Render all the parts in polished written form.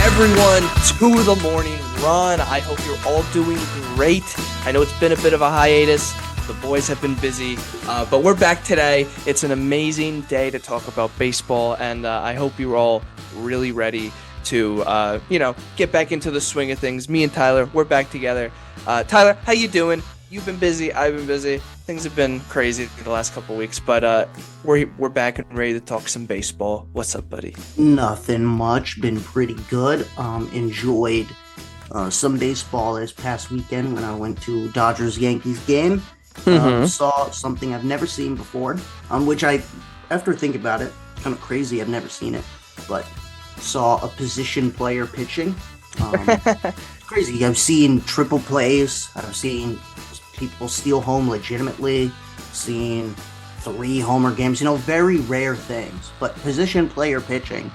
everyone to the morning run. I hope you're all doing great. I know it's been a bit of a hiatus. The boys have been busy, but we're back today. It's an amazing day to talk about baseball, and I hope you're all really ready to, get back into the swing of things. Me and Tyler, we're back together. Tyler, how you doing? You've been busy. I've been busy. Things have been crazy the last couple of weeks, but we're back and ready to talk some baseball. What's up, buddy? Nothing much. Been pretty good. Enjoyed some baseball this past weekend when I went to Dodgers Yankees game. Saw something I've never seen before, which after thinking about it, kind of crazy. I've never seen it, but saw a position player pitching. Crazy. I've seen triple plays. I've seen people steal home legitimately. Seen 3 homer games. Very rare things. But position player pitching,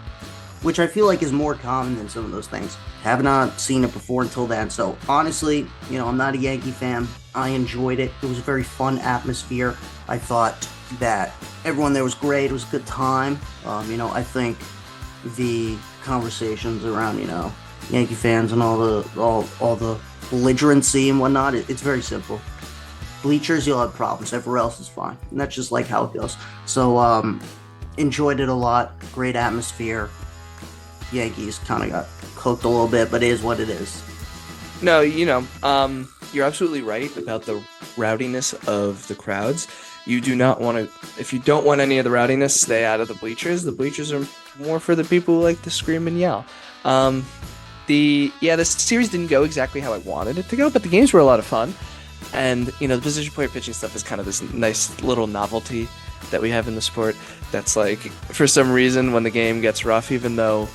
which I feel like is more common than some of those things. Have not seen it before until then. So honestly, I'm not a Yankee fan. I enjoyed it. It was a very fun atmosphere. I thought that everyone there was great. It was a good time. I think the conversations around, Yankee fans and all the belligerency and whatnot, it's very simple. Bleachers, you'll have problems. Everywhere else is fine. And that's just like how it goes. So, enjoyed it a lot. Great atmosphere. Yankees kind of got cooked a little bit, but it is what it is. No, you're absolutely right about the rowdiness of the crowds. You do not want to, if you don't want any of the rowdiness, stay out of the bleachers. The bleachers are more for the people who like to scream and yell. The series didn't go exactly how I wanted it to go, but the games were a lot of fun. And, the position player pitching stuff is kind of this nice little novelty that we have in the sport. That's like, for some reason, when the game gets rough, even though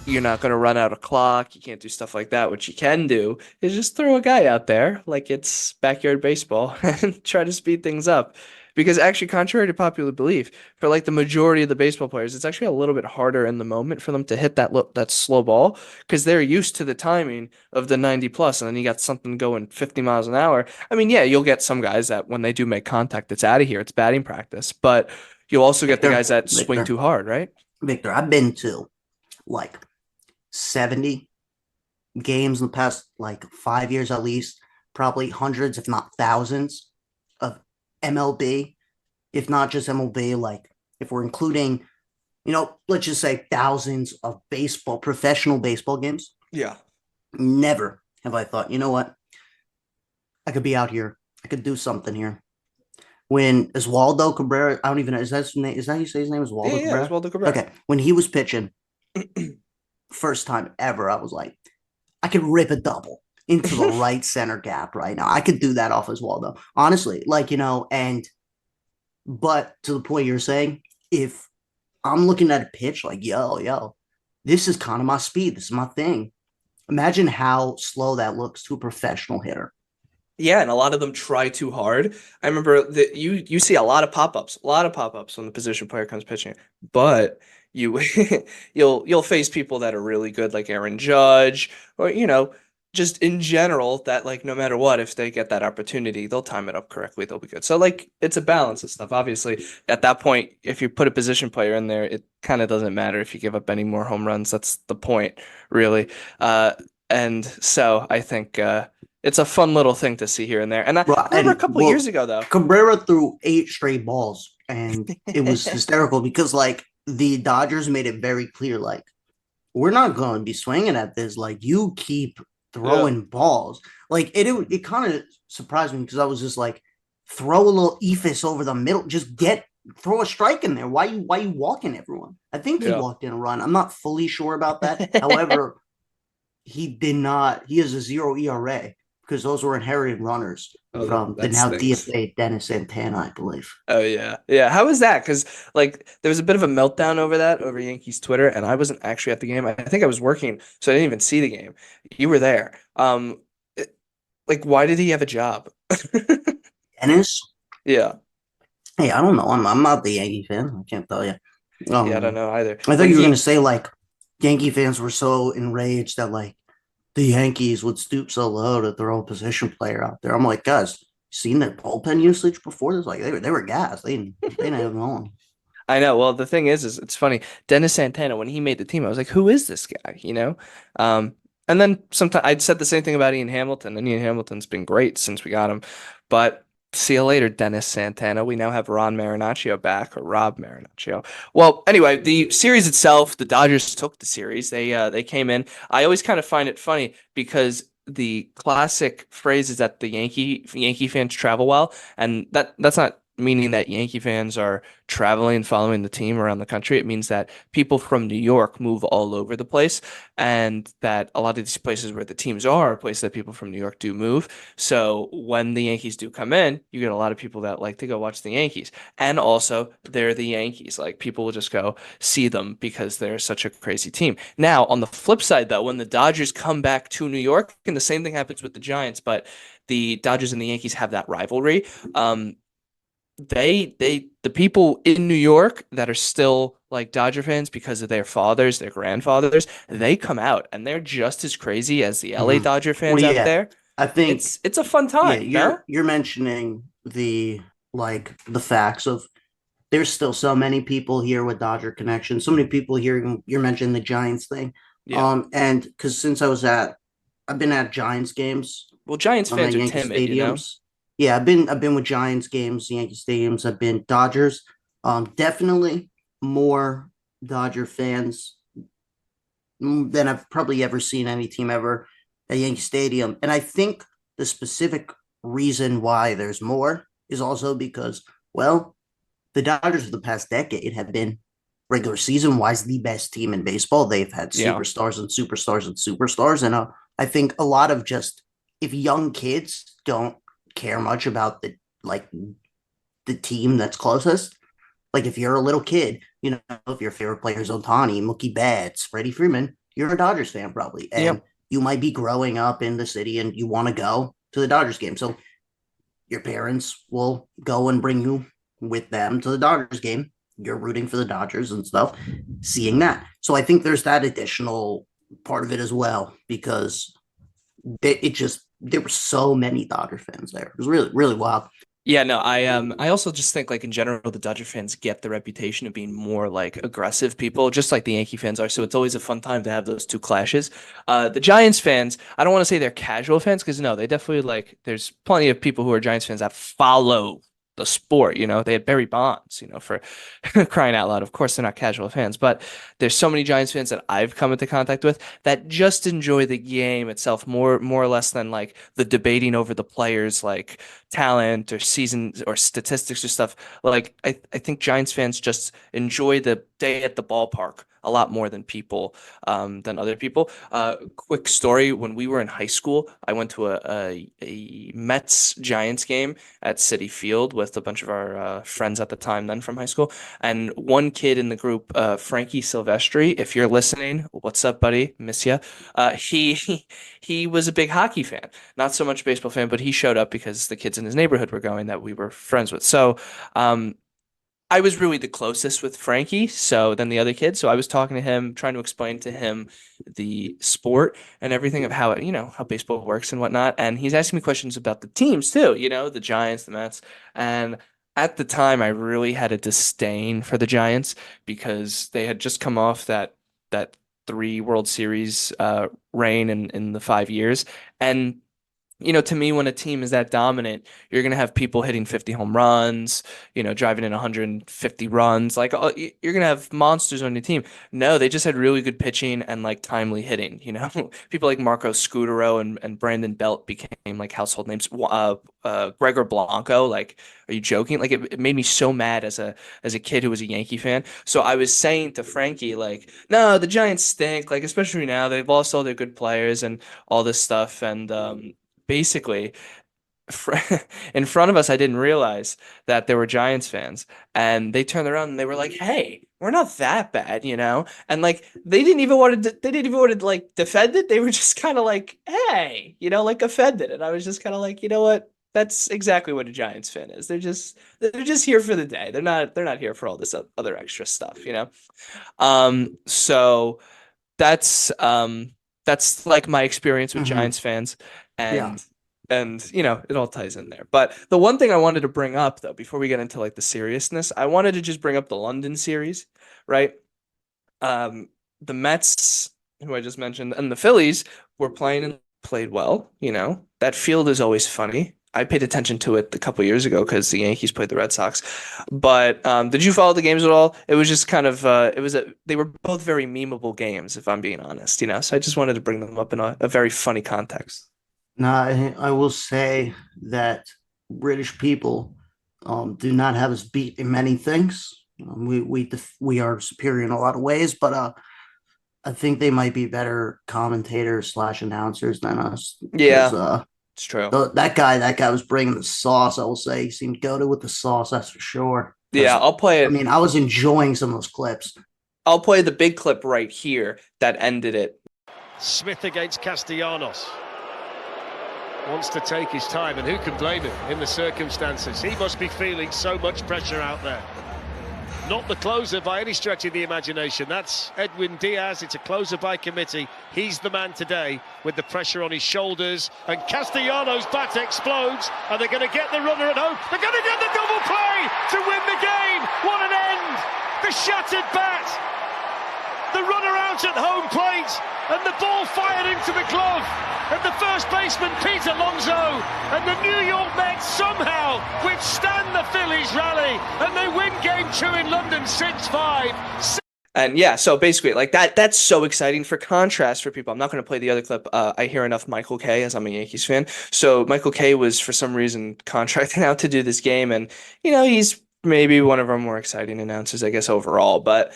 you're not going to run out of clock, you can't do stuff like that. What you can do is just throw a guy out there like it's backyard baseball and try to speed things up. Because actually, contrary to popular belief, for like the majority of the baseball players, it's actually a little bit harder in the moment for them to hit that slow ball because they're used to the timing of the 90 plus, and then you got something going 50 miles an hour. I mean, yeah, you'll get some guys that when they do make contact, it's out of here. It's batting practice. But you'll also get the guys that swing too hard, right? Victor, I've been to like 70 games in the past 5 years at least, probably hundreds, if not thousands, of MLB, if not just MLB, if we're including, let's just say thousands of professional baseball games. Yeah. Never have I thought, you know what? I could be out here. I could do something here. When Oswaldo Cabrera, I don't even know, is that how you say his name? Oswaldo Cabrera? Yeah, Oswaldo Cabrera. Okay. When he was pitching, first time ever, I was like, I could rip a double into the right center gap right now. I could do that off Oswaldo. Honestly, but to the point you're saying, if I'm looking at a pitch like, yo, this is kind of my speed. This is my thing. Imagine how slow that looks to a professional hitter. Yeah, and a lot of them try too hard. I remember that you see a lot of pop-ups when the position player comes pitching. But you'll face people that are really good, like Aaron Judge, or just in general, that no matter what, if they get that opportunity, they'll time it up correctly, they'll be good. So it's a balance of stuff. Obviously, at that point, if you put a position player in there, it kind of doesn't matter if you give up any more home runs. That's the point, really. And so I think it's a fun little thing to see here and there. And I remember a couple years ago, though, Cabrera threw 8 straight balls, and it was hysterical because the Dodgers made it very clear, we're not going to be swinging at this. You keep throwing balls. It kind of surprised me because I was just throw a little ephus over the middle. Just throw a strike in there. Why you walking everyone? I think he walked in a run. I'm not fully sure about that. However, he did not. He has a 0 ERA because those were inherited runners from the now DFA Dennis Santana, I believe. Oh, yeah. Yeah. How was that? Because, there was a bit of a meltdown over Yankees Twitter, and I wasn't actually at the game. I think I was working, so I didn't even see the game. You were there. Why did he have a job? Dennis? Yeah. Hey, I don't know. I'm not the Yankee fan. I can't tell you. Yeah, I don't know either. I thought you were going to say, Yankee fans were so enraged that, the Yankees would stoop so low to throw a position player out there. I'm like, guys, seen their bullpen usage before this? They were gassed. They didn't have on. I know. Well, the thing is it's funny. Dennis Santana, when he made the team, I was like, who is this guy? Um, and then sometimes I'd said the same thing about Ian Hamilton, and Ian Hamilton's been great since we got him. But see you later, Dennis Santana. We now have Ron Marinaccio back, or Rob Marinaccio. Well, anyway, the series itself, the Dodgers took the series. They came in. I always kind of find it funny because the classic phrase is that the Yankee fans travel well, and that's not meaning that Yankee fans are traveling, following the team around the country. It means that people from New York move all over the place, and that a lot of these places where the teams are places that people from New York do move. So when the Yankees do come in, you get a lot of people that like to go watch the Yankees. And also, they're the Yankees. Like people will just go see them because they're such a crazy team. Now, on the flip side, though, when the Dodgers come back to New York, and the same thing happens with the Giants, but the Dodgers and the Yankees have that rivalry. The people in New York that are still like Dodger fans because of their fathers, their grandfathers, they come out and they're just as crazy as the LA Hmm. Dodger Well, fans out yeah, there. I think It's a fun yeah, time, no? you're mentioning the facts of there's still so many people here with Dodger connections. So many people here. You're mentioning the Giants thing, Yeah. and because since I've been at Giants games, Well, Giants at fans are Yankee timid, you know? stadiums. Yeah, I've been with Giants games, Yankee stadiums. I've been Dodgers. Definitely more Dodger fans than I've probably ever seen any team ever at Yankee Stadium. And I think the specific reason why there's more is also because, well, the Dodgers for the past decade have been regular season wise the best team in baseball. They've had Yeah. superstars and superstars and superstars. And I think a lot of just if young kids don't care much about the team that's closest, like if you're a little kid, if your favorite player is Otani, Mookie Betts, Freddie Freeman, you're a Dodgers fan probably, and Yep. you might be growing up in the city and you want to go to the Dodgers game. So your parents will go and bring you with them to the Dodgers game. You're rooting for the Dodgers and stuff, seeing that. So I think there's that additional part of it as well because there were so many Dodger fans there. It was really really wild. Yeah, no, I also just think like in general the Dodger fans get the reputation of being more like aggressive people, just like the Yankee fans are. So it's always a fun time to have those two clashes. The Giants fans, I don't want to say they're casual fans because no, they definitely like there's plenty of people who are Giants fans that follow the sport, They had Barry Bonds, for crying out loud. Of course, they're not casual fans, but there's so many Giants fans that I've come into contact with that just enjoy the game itself more or less than like the debating over the players like talent or seasons or statistics or stuff. Like I think Giants fans just enjoy the day at the ballpark a lot more than other people. Quick story: when we were in high school, I went to a Mets Giants game at City Field with a bunch of our friends at the time, then from high school, and one kid in the group, Frankie Silvestri. If you're listening, what's up, buddy? Miss ya. He was a big hockey fan, not so much a baseball fan, but he showed up because the kids in his neighborhood were going that we were friends with. So, I was really the closest with Frankie, so than the other kids. So I was talking to him, trying to explain to him the sport and everything of how baseball works and whatnot. And he's asking me questions about the teams too, the Giants, the Mets. And at the time, I really had a disdain for the Giants because they had just come off that three World Series reign in the 5 years. And to me, when a team is that dominant, you're going to have people hitting 50 home runs, driving in 150 runs. Like, you're going to have monsters on your team. No, they just had really good pitching and like timely hitting. People like Marco Scutaro and Brandon Belt became like household names. Gregor Blanco, like, are you joking? Like, it made me so mad as a kid who was a Yankee fan. So I was saying to Frankie, like, no, the Giants stink. Like, especially now, they've lost all their good players and all this stuff. And basically fr- in front of us, I didn't realize that there were Giants fans, and they turned around and they were like, "Hey, we're not that bad." And like they didn't even want to like defend it. They were just kind of like, "Hey," like offended. And I was just kind of like, you know what? That's exactly what a Giants fan is. They're just here for the day. They're not here for all this other extra stuff. So that's like my experience with Mm-hmm. Giants fans, Yeah. and And it all ties in there. But the one thing I wanted to bring up though, before we get into like the seriousness, I wanted to just bring up the London series, right? Um, the Mets, who I just mentioned, and the Phillies were playing and played well. That field is always funny. I paid attention to it a couple years ago because the Yankees played the Red Sox. But did you follow the games at all? It was just kind of they were both very memeable games, if I'm being honest. So I just wanted to bring them up in a very funny context. Now, I will say that British people do not have us beat in many things. We are superior in a lot of ways, but I think they might be better commentators slash announcers than us because Yeah, it's true. that guy was bringing the sauce. I will say he seemed goated with the sauce. That's for sure. Yeah, Because I'll play I it. mean, I was enjoying some of those clips. I'll play the big clip right here that ended it. Smith against Castellanos. Wants to take his time, and who can blame him in the circumstances? He must be feeling so much pressure out there. Not the closer by any stretch of the imagination. That's Edwin Diaz. It's a closer by committee. He's the man today with the pressure on his shoulders. And Castellanos' bat explodes, and they're going to get the runner at home. They're going to get the double play to win the game. What an end! The shattered bat. The runner out at home plate, and the ball fired into the glove of the first baseman Pete Alonso, and the New York Mets somehow withstand the Phillies rally, and they win game 2 in London 6-5. And yeah, so basically, like that's so exciting. For contrast, for people, I'm not going to play the other clip. I hear enough Michael Kay as I'm a Yankees fan. So Michael Kay was for some reason contracted out to do this game, and he's maybe one of our more exciting announcers, I guess, overall. But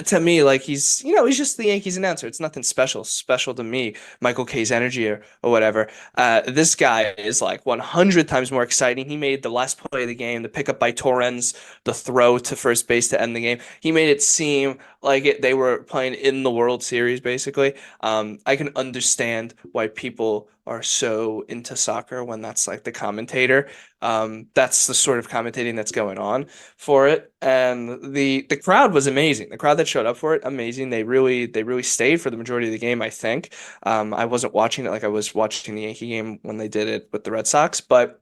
to me, like he's just the Yankees announcer. It's nothing special to me, Michael Kay's energy or whatever. This guy is like 100 times more exciting. He made the last play of the game, the pickup by Torrens, the throw to first base to end the game. He made it seem like they were playing in the World Series, basically. I can understand why people are so into soccer when that's like the commentator. That's the sort of commentating that's going on for it. And the crowd was amazing. The crowd that showed up for it, amazing. They really stayed for the majority of the game, I think. I wasn't watching it like I was watching the Yankee game when they did it with the Red Sox, but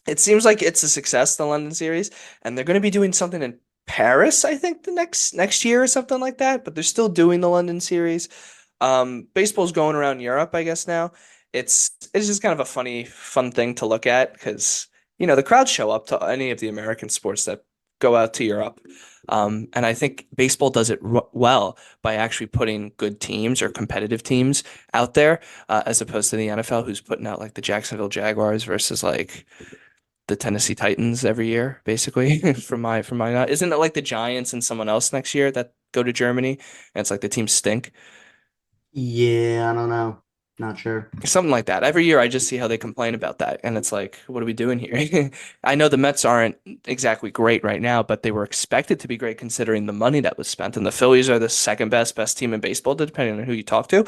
it seems like it's a success, the London series, and they're going to be doing something in Paris, I think, the next year or something like that. But they're still doing the London series. Baseball's going around Europe, I guess now. It's just kind of a fun thing to look at because the crowds show up to any of the American sports that go out to Europe. And I think baseball does it well by actually putting good teams or competitive teams out there, as opposed to the NFL, who's putting out like the Jacksonville Jaguars versus like the Tennessee Titans every year, basically. From my isn't it like the Giants and someone else next year that go to Germany, and it's like the teams stink, Yeah, I don't know. Not sure. something like that. Every year, I just see how they complain about that, and it's like, what are we doing here? I know the Mets aren't exactly great right now, but they were expected to be great considering the money that was spent, and the Phillies are the second best team in baseball, depending on who you talk to.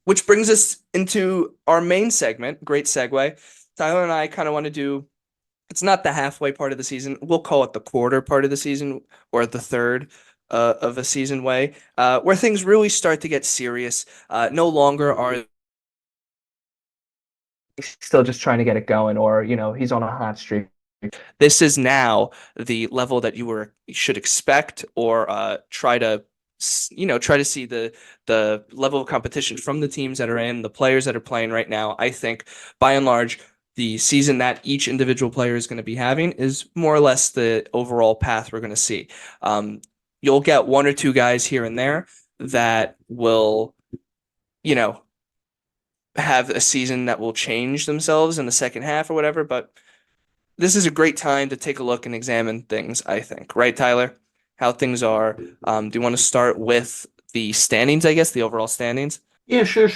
Which brings us into our main segment. Great segue. Tyler and I kind of want to do. It's not the halfway part of the season. We'll call it the quarter part of the season or the third of a season way, where things really start to get serious. No longer are still just trying to get it going, or he's on a hot streak. This is now the level that you should expect, or try to see the level of competition from the teams that are in, the players that are playing right now. I think by and large, the season that each individual player is going to be having is more or less the overall path we're going to see. You'll get one or two guys here and there that will, you know, have a season that will change themselves in the second half or whatever, but this is a great time to take a look and examine things, I think. Right, Tyler? How things are. Do you want to start with the standings, I guess, the overall standings? Yeah, sure.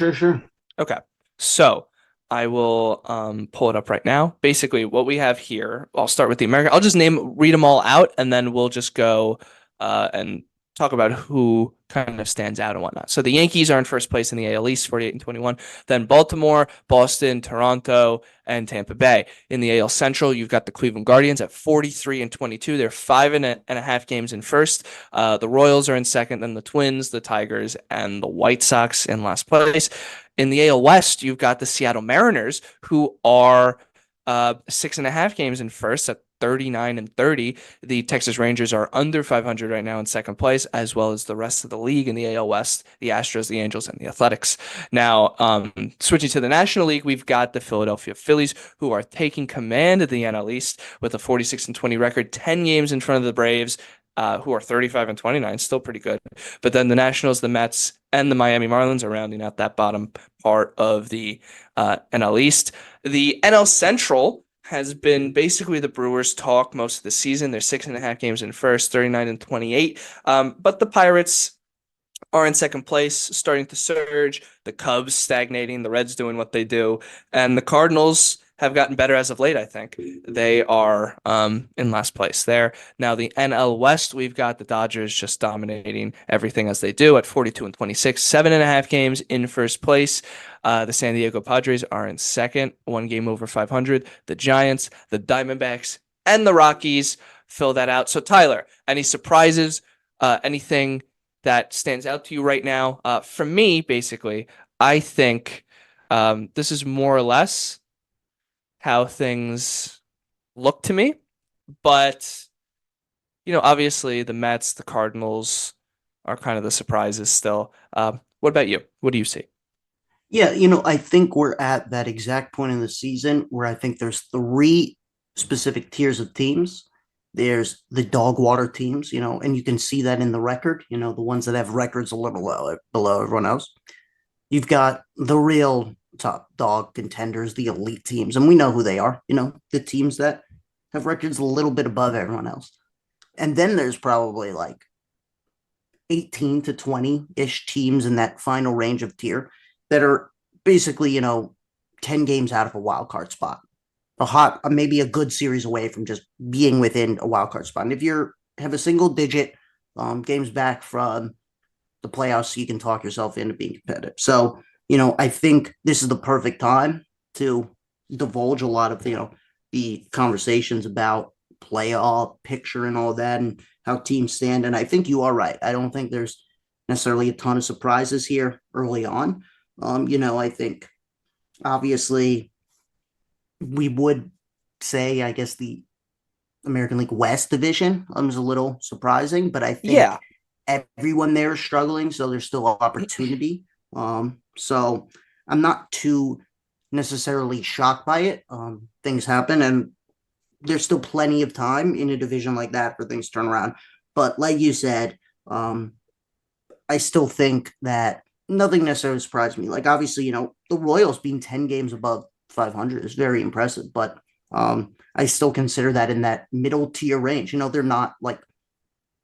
Okay. So I will pull it up right now. Basically, what we have here, I'll start with the American. I'll just read them all out, and then we'll just go and talk about who kind of stands out and whatnot. So the Yankees are in first place in the AL East, 48 and 21. Then Baltimore, Boston, Toronto, and Tampa Bay. In the AL Central, you've got the Cleveland Guardians at 43 and 22. They're 5.5 games in first. The Royals are in second, then the Twins, the Tigers, and the White Sox in last place. In the AL West, you've got the Seattle Mariners, who are 6.5 games in first at 39 and 30. The Texas Rangers are under 500 right now in second place, as well as the rest of the league in the AL West, the Astros, the Angels, and the Athletics. Now, switching to the National League, we've got the Philadelphia Phillies, who are taking command of the NL East with a 46 and 20 record, 10 games in front of the Braves, who are 35 and 29, still pretty good. But then the Nationals, the Mets, and the Miami Marlins are rounding out that bottom part of the NL East. The NL Central has been basically the Brewers' talk most of the season. They're 6.5 games in first, 39 and 28. But the Pirates are in second place, starting to surge. The Cubs stagnating, the Reds doing what they do, and the Cardinals have gotten better as of late. I think they are in last place there. Now the NL West, we've got the Dodgers just dominating everything as they do at 42 and 26, 7.5 games in first place. The San Diego Padres are in second, 1 game over 500. The Giants, the Diamondbacks, and the Rockies fill that out. So Tyler, any surprises? Anything that stands out to you right now? For me, basically, I think this is more or less how things look to me. But, obviously the Mets, the Cardinals are kind of the surprises still. What about you? What do you see? Yeah, I think we're at that exact point in the season where I think there's three specific tiers of teams. There's the dog water teams, and you can see that in the record, the ones that have records a little low, below everyone else. You've got the real top dog contenders, the elite teams, and we know who they are, the teams that have records a little bit above everyone else. And then there's probably like 18 to 20-ish teams in that final range of tier that are basically, 10 games out of a wild card spot. Maybe a good series away from just being within a wild card spot. And if you have a single digit games back from the playoffs, you can talk yourself into being competitive. So, I think this is the perfect time to divulge a lot of, the conversations about playoff picture and all that and how teams stand. And I think you are right. I don't think there's necessarily a ton of surprises here early on. I think obviously we would say, I guess, the American League West division is a little surprising, but I think Yeah. everyone there is struggling, so there's still opportunity. So I'm not too necessarily shocked by it. Things happen, and there's still plenty of time in a division like that for things to turn around. But like you said, I still think that nothing necessarily surprised me. Like, obviously, the Royals being 10 games above 500 is very impressive, but I still consider that in that middle tier range. They're not like,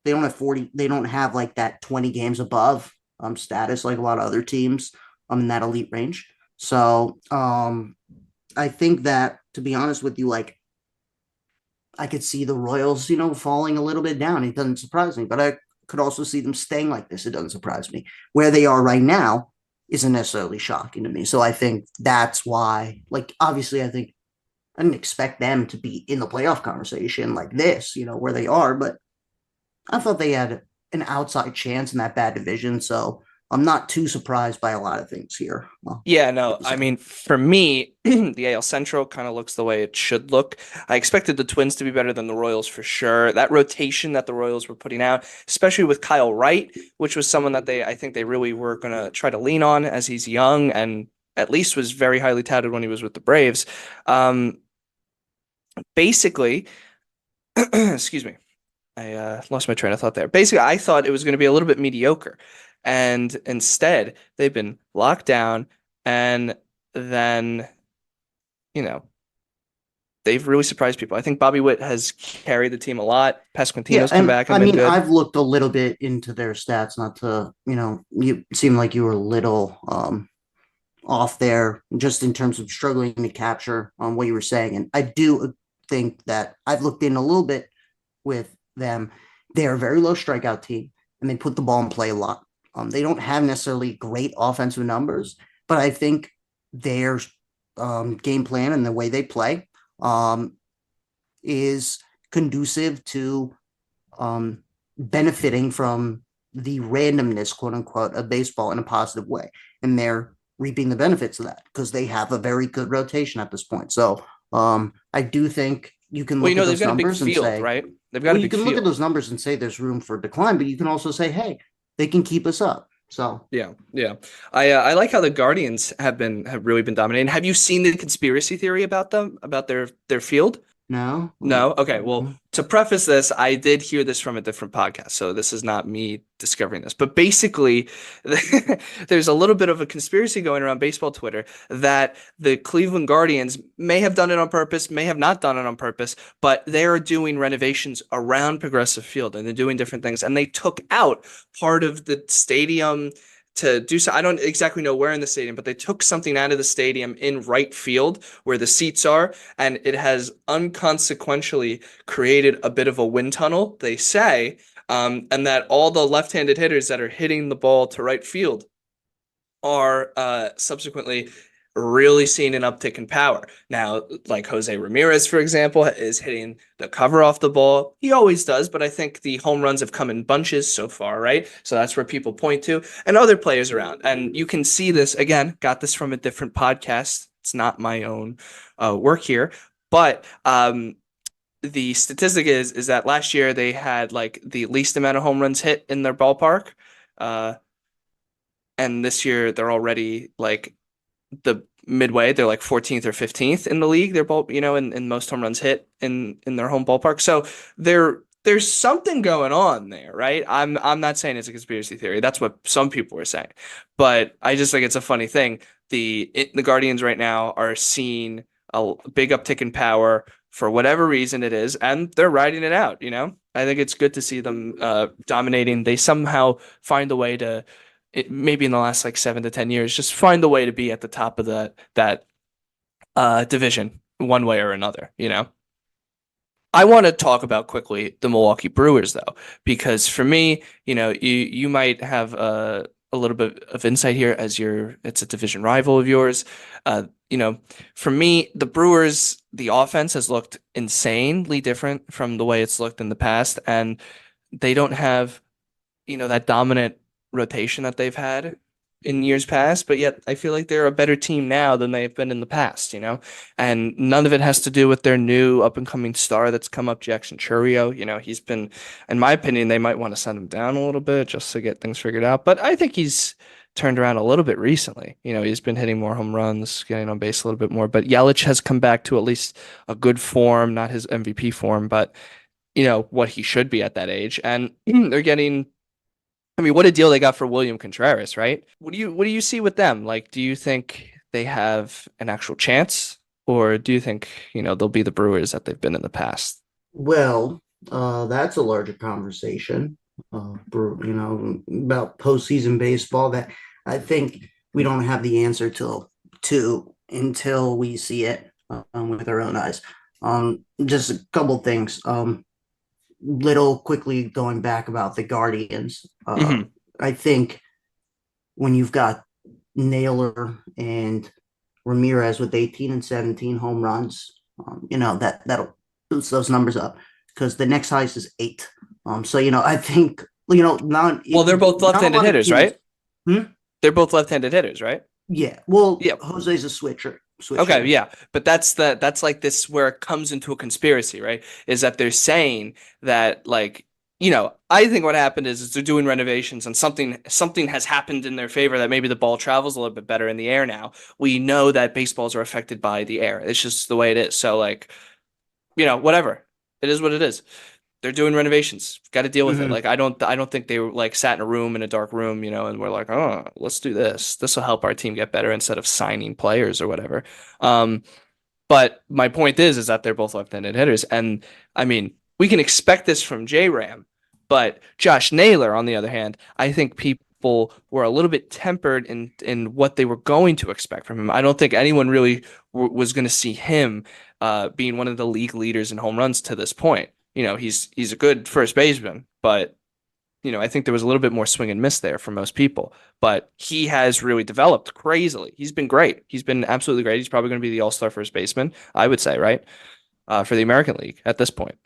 they don't have 40, they don't have like that 20 games above status like a lot of other teams in that elite range. So I think that, to be honest with you, like, I could see the Royals, falling a little bit down. It doesn't surprise me, but I could also see them staying like this. It doesn't surprise me. Where they are right now isn't necessarily shocking to me. So I think that's why, like, obviously, I think I didn't expect them to be in the playoff conversation like this, where they are, but I thought they had an outside chance in that bad division. So I'm not too surprised by a lot of things here. Well, Yeah, no, I mean, for me, the AL Central kind of looks the way it should look. I expected the Twins to be better than the Royals for sure. That rotation that the Royals were putting out, especially with Kyle Wright, which was someone that I think they really were going to try to lean on as he's young and at least was very highly touted when he was with the Braves. Basically, excuse me. I lost my train of thought there. Basically, I thought it was going to be a little bit mediocre. And instead, they've been locked down. And then, you know, they've really surprised people. I think Bobby Witt has carried the team a lot. yeah, Pasquantino's come and back I and been mean, good. I've looked a little bit into their stats, not to, you seem like you were a little off there just in terms of struggling to capture on what you were saying. And I do think that I've looked in a little bit with them. They're a very low strikeout team, and they put the ball in play a lot. They don't have necessarily great offensive numbers, but I think their game plan and the way they play is conducive to benefiting from the randomness, quote unquote, of baseball in a positive way. And they're reaping the benefits of that because they have a very good rotation at this point. So I do think you can Well, look at they've those got a big numbers and field, say, right? They've got well, a you big can look at field. those numbers and say there's room for decline, but you can also say, hey, they can keep us up. So Yeah, yeah. I like how the Guardians have really been dominating. Have you seen the conspiracy theory about them, about their field? no. No? Okay. Well, to preface this, I did hear this from a different podcast, so this is not me discovering this. But basically, there's a little bit of a conspiracy going around baseball Twitter that the Cleveland Guardians may have done it on purpose, may have not done it on purpose, but they're doing renovations around Progressive Field and they're doing different things. And they took out part of the stadium to do so. I don't exactly know where in the stadium, but they took something out of the stadium in right field where the seats are, and it has unconsequentially created a bit of a wind tunnel, they say, and that all the left-handed hitters that are hitting the ball to right field are subsequently really seeing an uptick in power. Now, like Jose Ramirez, for example, is hitting the cover off the ball. He always does, but I think the home runs have come in bunches so far, right? So that's where people point to, and other players around. And you can see this, again, got this from a different podcast. It's not my own work here, but the statistic is that last year they had like the least amount of home runs hit in their ballpark. Uh, and this year they're already like the midway. They're like 14th or 15th in the league. They're both, in most home runs hit in their home ballpark. So there's something going on there, right? I'm not saying it's a conspiracy theory. That's what some people are saying, but I just think it's a funny thing. The Guardians right now are seeing a big uptick in power for whatever reason it is, and they're riding it out. I think it's good to see them dominating. They somehow find a way to maybe in the last like 7 to 10 years, just find a way to be at the top of that division one way or another. I want to talk about quickly the Milwaukee Brewers though, because for me, you might have a little bit of insight here as it's a division rival of yours. For me, the Brewers, the offense has looked insanely different from the way it's looked in the past, and they don't have that dominant rotation that they've had in years past, but yet I feel like they're a better team now than they've been in the past. And none of it has to do with their new up and coming star that's come up, Jackson Chourio. He's been, in my opinion, they might want to send him down a little bit just to get things figured out. But I think he's turned around a little bit recently. He's been hitting more home runs, getting on base a little bit more. But Yelich has come back to at least a good form, not his MVP form, but what he should be at that age. And they're getting, I mean, what a deal they got for William Contreras, right? What do you see with them? Like, do you think they have an actual chance, or do you think, they'll be the Brewers that they've been in the past? Well, that's a larger conversation. About postseason baseball. That I think we don't have the answer until we see it with our own eyes. Just a couple things. Little quickly going back about the Guardians. Hmm. I think when you've got Naylor and Ramirez with 18 and 17 home runs, that'll boost those numbers up because the next highest is 8. I think not. Well, they're both Not a left-handed lot of hitters, teams. right? Hmm? They're both left-handed hitters, right? Yeah. Well, Yeah. Jose's a switcher. Okay, Switcher. yeah. But that's like this where it comes into a conspiracy, right? Is that they're saying that like, I think what happened is they're doing renovations and something has happened in their favor that maybe the ball travels a little bit better in the air now. We know that baseballs are affected by the air. It's just the way it is. So like, whatever. It is what it is. They're doing renovations. Got to deal with it. Hmm. Like I don't think they were like sat in a room in a dark room, and we're like, oh, let's do this. This will help our team get better instead of signing players or whatever. Um, but my point is that they're both left-handed hitters, and I mean we can expect this from J Ram, but Josh Naylor, on the other hand, I think people were a little bit tempered in what they were going to expect from him. I don't think anyone really was going to see him being one of the league leaders in home runs to this point. He's a good first baseman, but I think there was a little bit more swing and miss there for most people. But he has really developed crazily. He's been great. He's been absolutely great. He's probably going to be the all-star first baseman, I would say, right? For the American League at this point.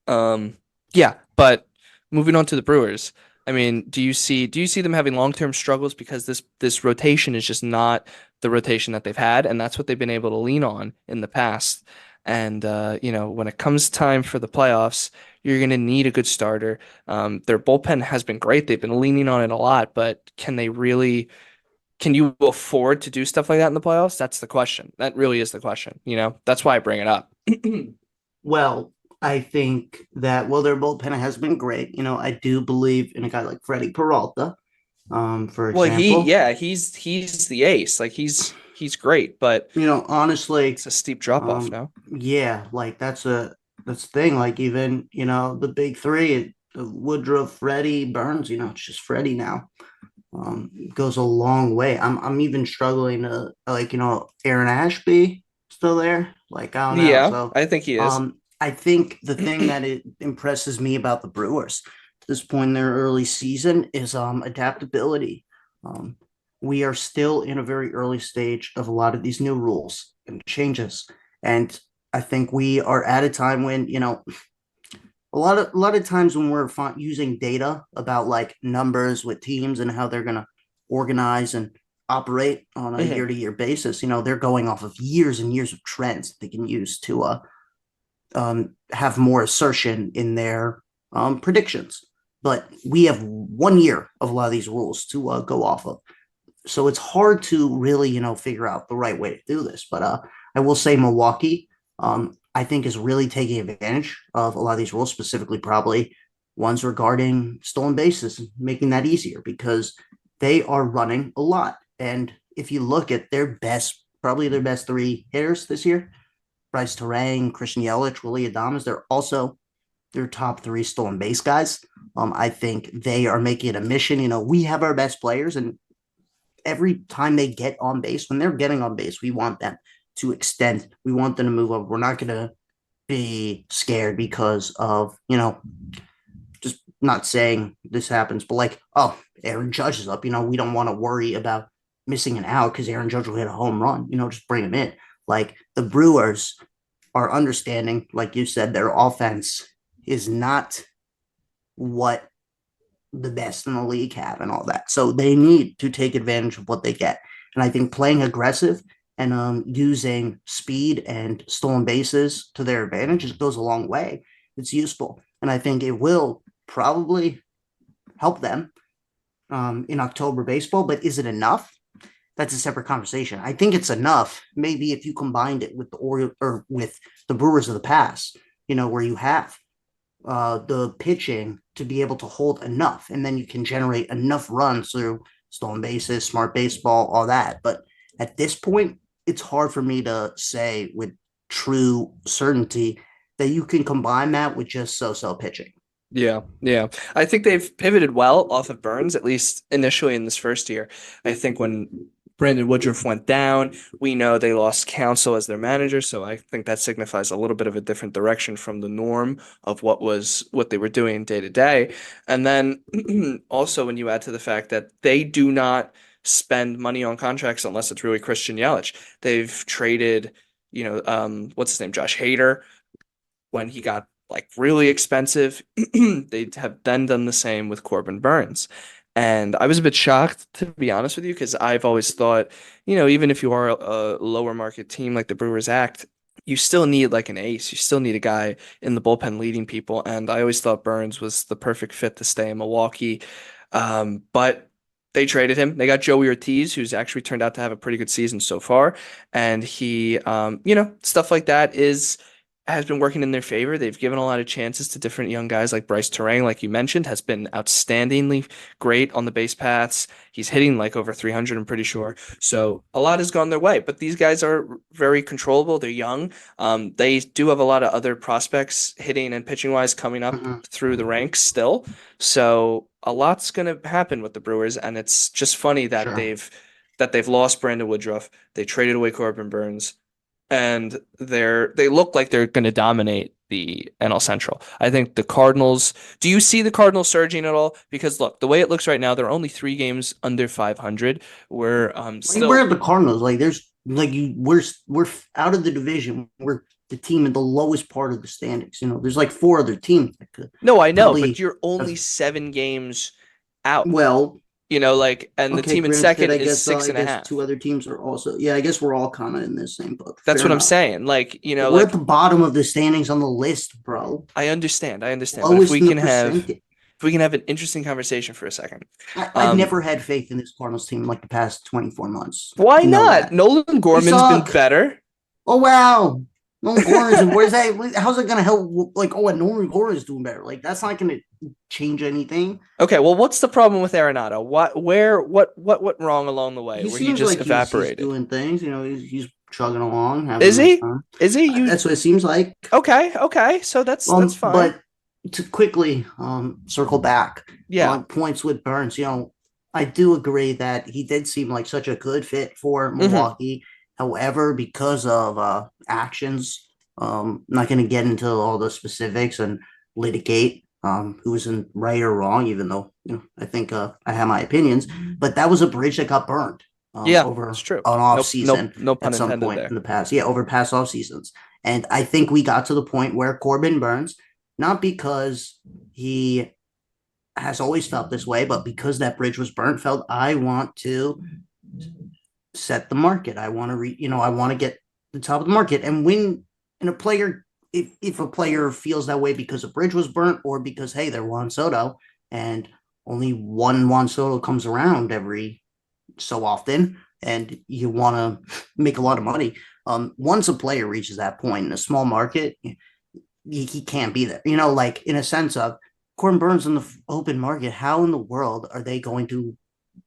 Yeah, but moving on to the Brewers. I mean, do you see them having long-term struggles because this rotation is just not the rotation that they've had, and that's what they've been able to lean on in the past. And when it comes time for the playoffs, you're going to need a good starter. Their bullpen has been great. They've been leaning on it a lot, but can you afford to do stuff like that in the playoffs? That's the question. That really is the question. That's why I bring it up. Well, I think that their bullpen has been great. I do believe in a guy like Freddie Peralta, for Well, example. he's the ace. Like he's great, but Honestly, it's a steep drop off um, now. yeah, like that's the thing. Like even the big three, Woodruff, Freddie, Burns. It's just Freddie now. Goes a long way. I'm even struggling to like Aaron Ashby still there. Like I don't know. Yeah, So I think he is. I think the thing that it impresses me about the Brewers at this point in their early season is adaptability. Um, we are still in a very early stage of a lot of these new rules and changes, and I think we are at a time when a lot of times when we're using data about like numbers with teams and how they're going to organize and operate on a Mhm. year-to-year basis, they're going off of years and years of trends they can use to have more assertion in their predictions. But we have 1 year of a lot of these rules to go off of, so it's hard to really figure out the right way to do this. But I will say Milwaukee, I think, is really taking advantage of a lot of these rules, specifically probably ones regarding stolen bases, making that easier because they are running a lot. And if you look at probably their best three hitters this year, Bryce Terang, Christian Yelich, Willie Adames, they're also their top three stolen base guys. I think they are making it a mission. We have our best players, and every time they get on base, when they're getting on base, we want them to extend. We want them to move up. We're not going to be scared because of, just not saying this happens, but like, oh, Aaron Judge is up. We don't want to worry about missing an out because Aaron Judge will hit a home run. Just bring him in. Like the Brewers are understanding, like you said, their offense is not what the best in the league have and all that. So they need to take advantage of what they get. And I think playing aggressive and using speed and stolen bases to their advantage goes a long way. It's useful. And I think it will probably help them in October baseball. But is it enough? That's a separate conversation. I think it's enough. Maybe if you combined it with the Orioles or with the Brewers of the past, where you have the pitching to be able to hold enough, and then you can generate enough runs through stolen bases, smart baseball, all that. But at this point, it's hard for me to say with true certainty that you can combine that with just so-so pitching. Yeah, yeah. I think they've pivoted well off of Burns, at least initially in this first year. I think when Brandon Woodruff went down, we know they lost Counsell as their manager, so I think that signifies a little bit of a different direction from the norm of what they were doing day to day. And then also when you add to the fact that they do not spend money on contracts unless it's really Christian Yelich. They've traded, what's his name, Josh Hader when he got like really expensive. They have then done the same with Corbin Burns. And I was a bit shocked, to be honest with you, because I've always thought, even if you are a lower market team like the Brewers act, you still need like an ace. You still need a guy in the bullpen leading people. And I always thought Burns was the perfect fit to stay in Milwaukee. But they traded him. They got Joey Ortiz, who's actually turned out to have a pretty good season so far. And he, stuff like that has been working in their favor. They've given a lot of chances to different young guys like Bryce Terang, like you mentioned, has been outstandingly great on the base paths. He's hitting like over 300, I'm pretty sure. So a lot has gone their way, but these guys are very controllable. They're young. They do have a lot of other prospects hitting and pitching wise coming up Mm-hmm. through the ranks still. So a lot's going to happen with the Brewers, and it's just funny that Sure. they've lost Brandon Woodruff. They traded away Corbin Burns and they look like they're going to dominate the NL Central. I think the Cardinals. Do you see the Cardinals surging at all? Because look, the way it looks right now, they're only 3 games under 500. We're Like, we're still. the Cardinals. Like there's like we're out of the division. We're the team in the lowest part of the standings. There's like four other teams that could No, I know, but probably you're only have. 7 games. out. Well, Like, and the okay, team in granted, second I is guess six I and a guess half. two other teams are also. Yeah, I guess we're all kind of in this same boat. That's Fair what I'm enough. saying. Like, We're at like the bottom of the standings on the list, bro. I understand, but if Lowest we in the can have percentage. an interesting conversation for a second. I've never had faith in this Cardinals team like the past 24 months. Why You know not? that. Nolan They Gorman's been suck. better. Oh, wow. Nolan Gordon's and where's that? How's it going to help? Like, oh, and Nolan Gordon's doing better. Like, that's not going to change anything. Okay, well, what's the problem with Arenado? What went wrong along the way He where he seems just like he's evaporated? doing things. He's chugging along, having a Is nice he? time. Is he? You That's what it seems like. okay? So that's fine. But to quickly circle back Yeah. on points with Burns, I do agree that he did seem like such a good fit for Mm-hmm. Milwaukee. However, because of actions, not going to get into all the specifics and litigate who was in right or wrong, even though I think I have my opinions. But that was a bridge that got burned Yeah, it's over true. an off Nope. Nope. season No at pun some intended point there. in the past. Yeah, over past off seasons. And I think we got to the point where Corbin Burns, not because he has always felt this way, but because that bridge was burnt, felt I want to set the market. I want to I want to get the top of the market. And when a player, if a player feels that way because a bridge was burnt or because hey, they're Juan Soto and only one Juan Soto comes around every so often, and you want to make a lot of money. Once a player reaches that point in a small market, he can't be there. Like in a sense of Corbin Burns in the open market, how in the world are they going to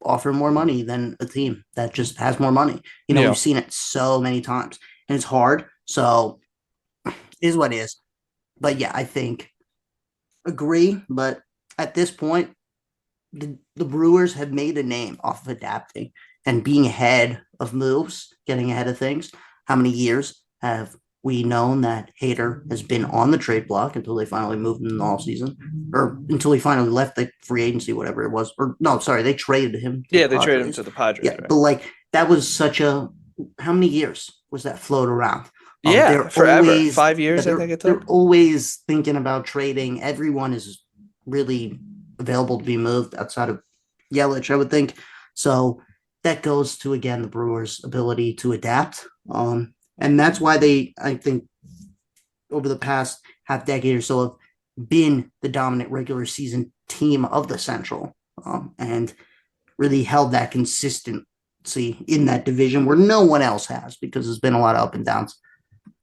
offer more money than a team that just has more money? Yeah. We've seen it so many times, and it's hard. So is what it is. But yeah, I think agree. But at this point, the Brewers have made a name off of adapting and being ahead of moves, getting ahead of things. How many years have we known that Hader has been on the trade block until they finally moved in the offseason, or until he finally left the free agency, whatever it was? Or no, sorry, they traded him to Yeah, the they traded him Padres. to the Padres. Yeah, Right? but like that was such a how many years was that float around? Yeah, They're forever. always 5 years, I think it they're took. always thinking about trading. Everyone is really available to be moved outside of Yelich, I would think. So that goes to again the Brewers' ability to adapt, and that's why I think, over the past half decade or so, have been the dominant regular season team of the Central, and really held that consistency in that division where no one else has because there's been a lot of up and downs.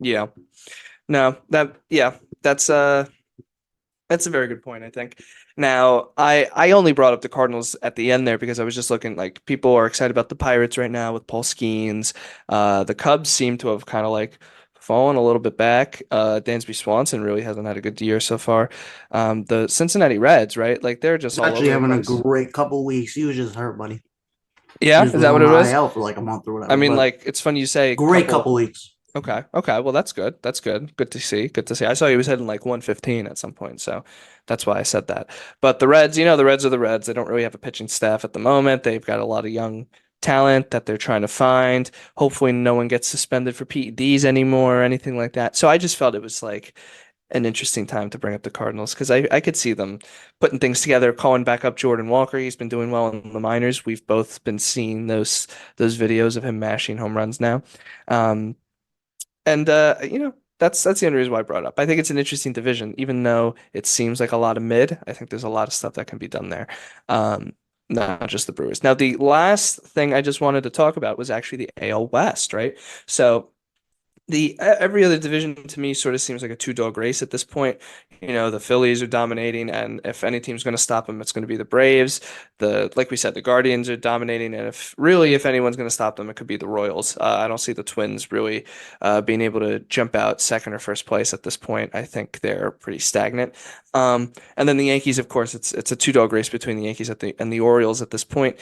Yeah. No, that's a very good point, I think. Now, I only brought up the Cardinals at the end there because I was just looking like people are excited about the Pirates right now with Paul Skeens. The Cubs seem to have kind of like fallen a little bit back. Dansby Swanson really hasn't had a good year so far. The Cincinnati Reds, right? Like they're just He's all actually over the having a place. great couple weeks. He was just hurt, buddy. He Yeah, just is was that on what it the was? IL for like a month or I whatever. mean, But like it's funny you say great couple weeks. Okay. Okay. Well, that's good. That's good. Good to see. Good to see. I saw he was hitting like 115 at some point, so that's why I said that. But the Reds, the Reds are the Reds. They don't really have a pitching staff at the moment. They've got a lot of young talent that they're trying to find. Hopefully, no one gets suspended for PEDs anymore or anything like that. So I just felt it was like an interesting time to bring up the Cardinals because I could see them putting things together, calling back up Jordan Walker. He's been doing well in the minors. We've both been seeing those videos of him mashing home runs now. Um, and that's the only reason why I brought it up. I think it's an interesting division, even though it seems like a lot of mid. I think there's a lot of stuff that can be done there. Um, Not just the Brewers. Now, the last thing I just wanted to talk about was actually the AL West, right? So the every other division to me sort of seems like a two-dog race at this point. The Phillies are dominating, and if any team's going to stop them, it's going to be the Braves. Like we said, the Guardians are dominating, and if anyone's going to stop them, it could be the Royals. I don't see the Twins really being able to jump out second or first place at this point. I think they're pretty stagnant. And then the Yankees, of course, it's a two-dog race between the Yankees and the Orioles at this point.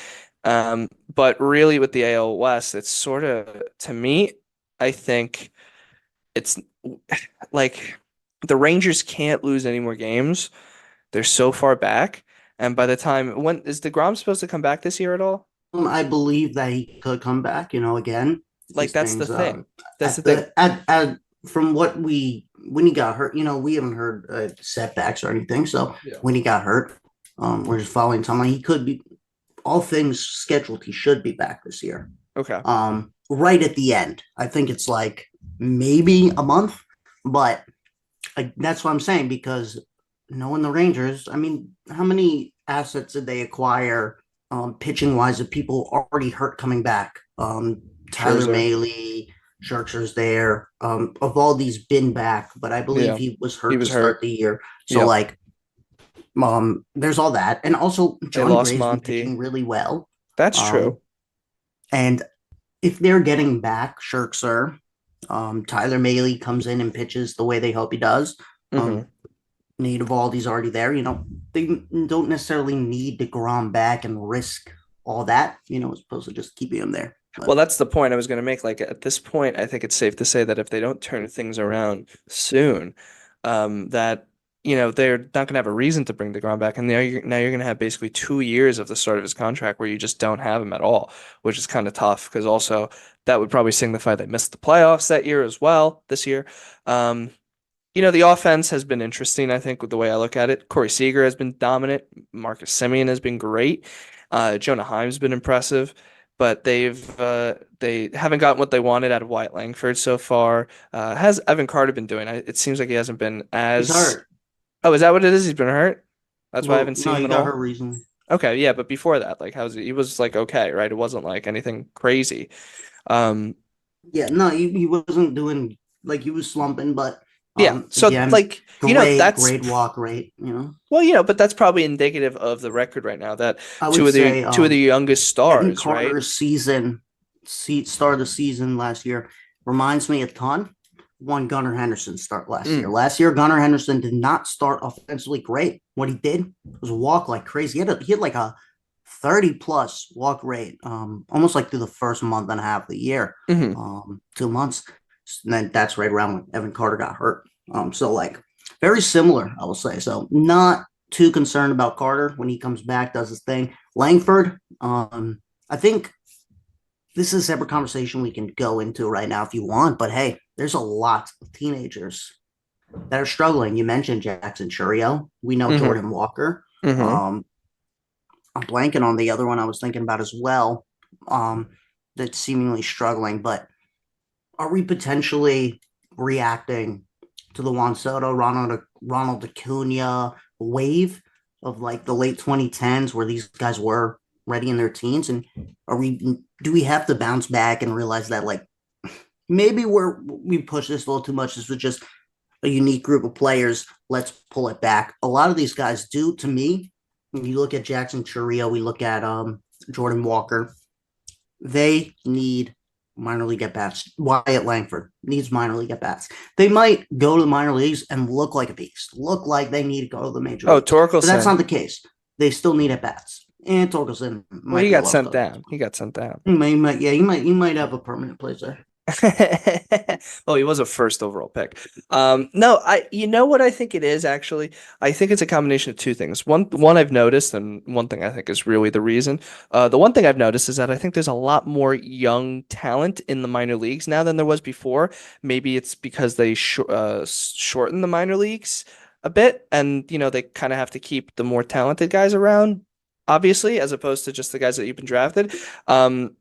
But really, with the AL West, it's sort of to me, I think it's like the Rangers can't lose any more games. They're so far back. And by the time when is DeGrom supposed to come back this year at all? I believe that he could come back. Again, Like these that's the things. thing. That's the At thing. from what when he got hurt, we haven't heard setbacks or anything. So Yeah. when he got hurt, We're just following timeline. He could be all things scheduled. He should be back this year. Okay. Right at the end. I think it's like maybe a month, but that's what I'm saying because knowing the Rangers, I mean, how many assets did they acquire pitching wise of people already hurt coming back? Tyler Scherzer. Mahle, Scherzer's there. Of all these been back, but I believe Yeah. he was He hurt was to start hurt. the year. So Yep. like there's all that. And also They John lost Gray's been Monty. pitching really well. That's Um true. and if they're getting back Scherzer, Tyler Mahle comes in and pitches the way they hope he does. Hmm. Um, Nate Eovaldi's already there. They don't necessarily need to Grom back and risk all that, as opposed to just keeping him there. Well, But that's the point I was going to make. Like at this point, I think it's safe to say that if they don't turn things around soon, that they're not going to have a reason to bring DeGrom back, and now you're going to have basically 2 years of the start of his contract where you just don't have him at all, which is kind of tough because also that would probably signify they missed the playoffs that year as well this year. Um, the offense has been interesting, I think, with the way I look at it. Corey Seager has been dominant. Marcus Semien has been great. Jonah Heim's been impressive, but they haven't gotten what they wanted out of Wyatt Langford so far. Has Evan Carter been doing? It seems like he hasn't been he's as. hurt. Oh, is that what it is? He's been hurt. That's why I Well, haven't no, seen him he at got hurt all. recently. Okay, yeah, but before that, like, how's he was like okay, right? It wasn't like anything crazy. Um, Yeah, no, he wasn't doing like he was slumping, but yeah, so again, like that's great walk rate. well, but that's probably indicative of the record right now that I would two of the say two of the youngest Evan stars, right? Carter's start of the season last year reminds me a ton. One Gunnar Henderson start last year. Mm, Last year, Gunnar Henderson did not start offensively great. What he did was walk like crazy. He had like a 30 plus walk rate, almost like through the first month and a half of the year, hmm 2 months. And then that's right around when Evan Carter got hurt. So like very similar, I will say. So not too concerned about Carter when he comes back, does his thing. Langford, I think this is a separate conversation we can go into right now if you want. But hey, there's a lot of teenagers that are struggling. You mentioned Jackson Churio. We know hmm Jordan Walker. hmm Um, I'm blanking on the other one I was thinking about as well. That's seemingly struggling. But are we potentially reacting to the Juan Soto, Ronald Acuna wave of like the late 2010s where these guys were ready in their teens? And do we have to bounce back and realize that like maybe we push this a little too much? This was just a unique group of players. Let's pull it back. A lot of these guys do, to me. When you look at Jackson Churio, we look at Jordan Walker. They need minor league at bats. Wyatt Langford needs minor league at bats. They might go to the minor leagues and look like a beast, look like they need to go to the major Oh, leagues, but that's not Torkelson. the case. They still need at bats. And Torkelson Well, might he be a got little sent cooked. down. He got sent down. He might have a permanent place there. Well, he was a first overall pick. No, you know what I think it is actually? I think it's a combination of two things. One I've noticed, and one thing I think is really the reason. The one thing I've noticed is that I think there's a lot more young talent in the minor leagues now than there was before. Maybe it's because they shorten the minor leagues a bit, and they kind of have to keep the more talented guys around, obviously, as opposed to just the guys that you've been drafted. Um,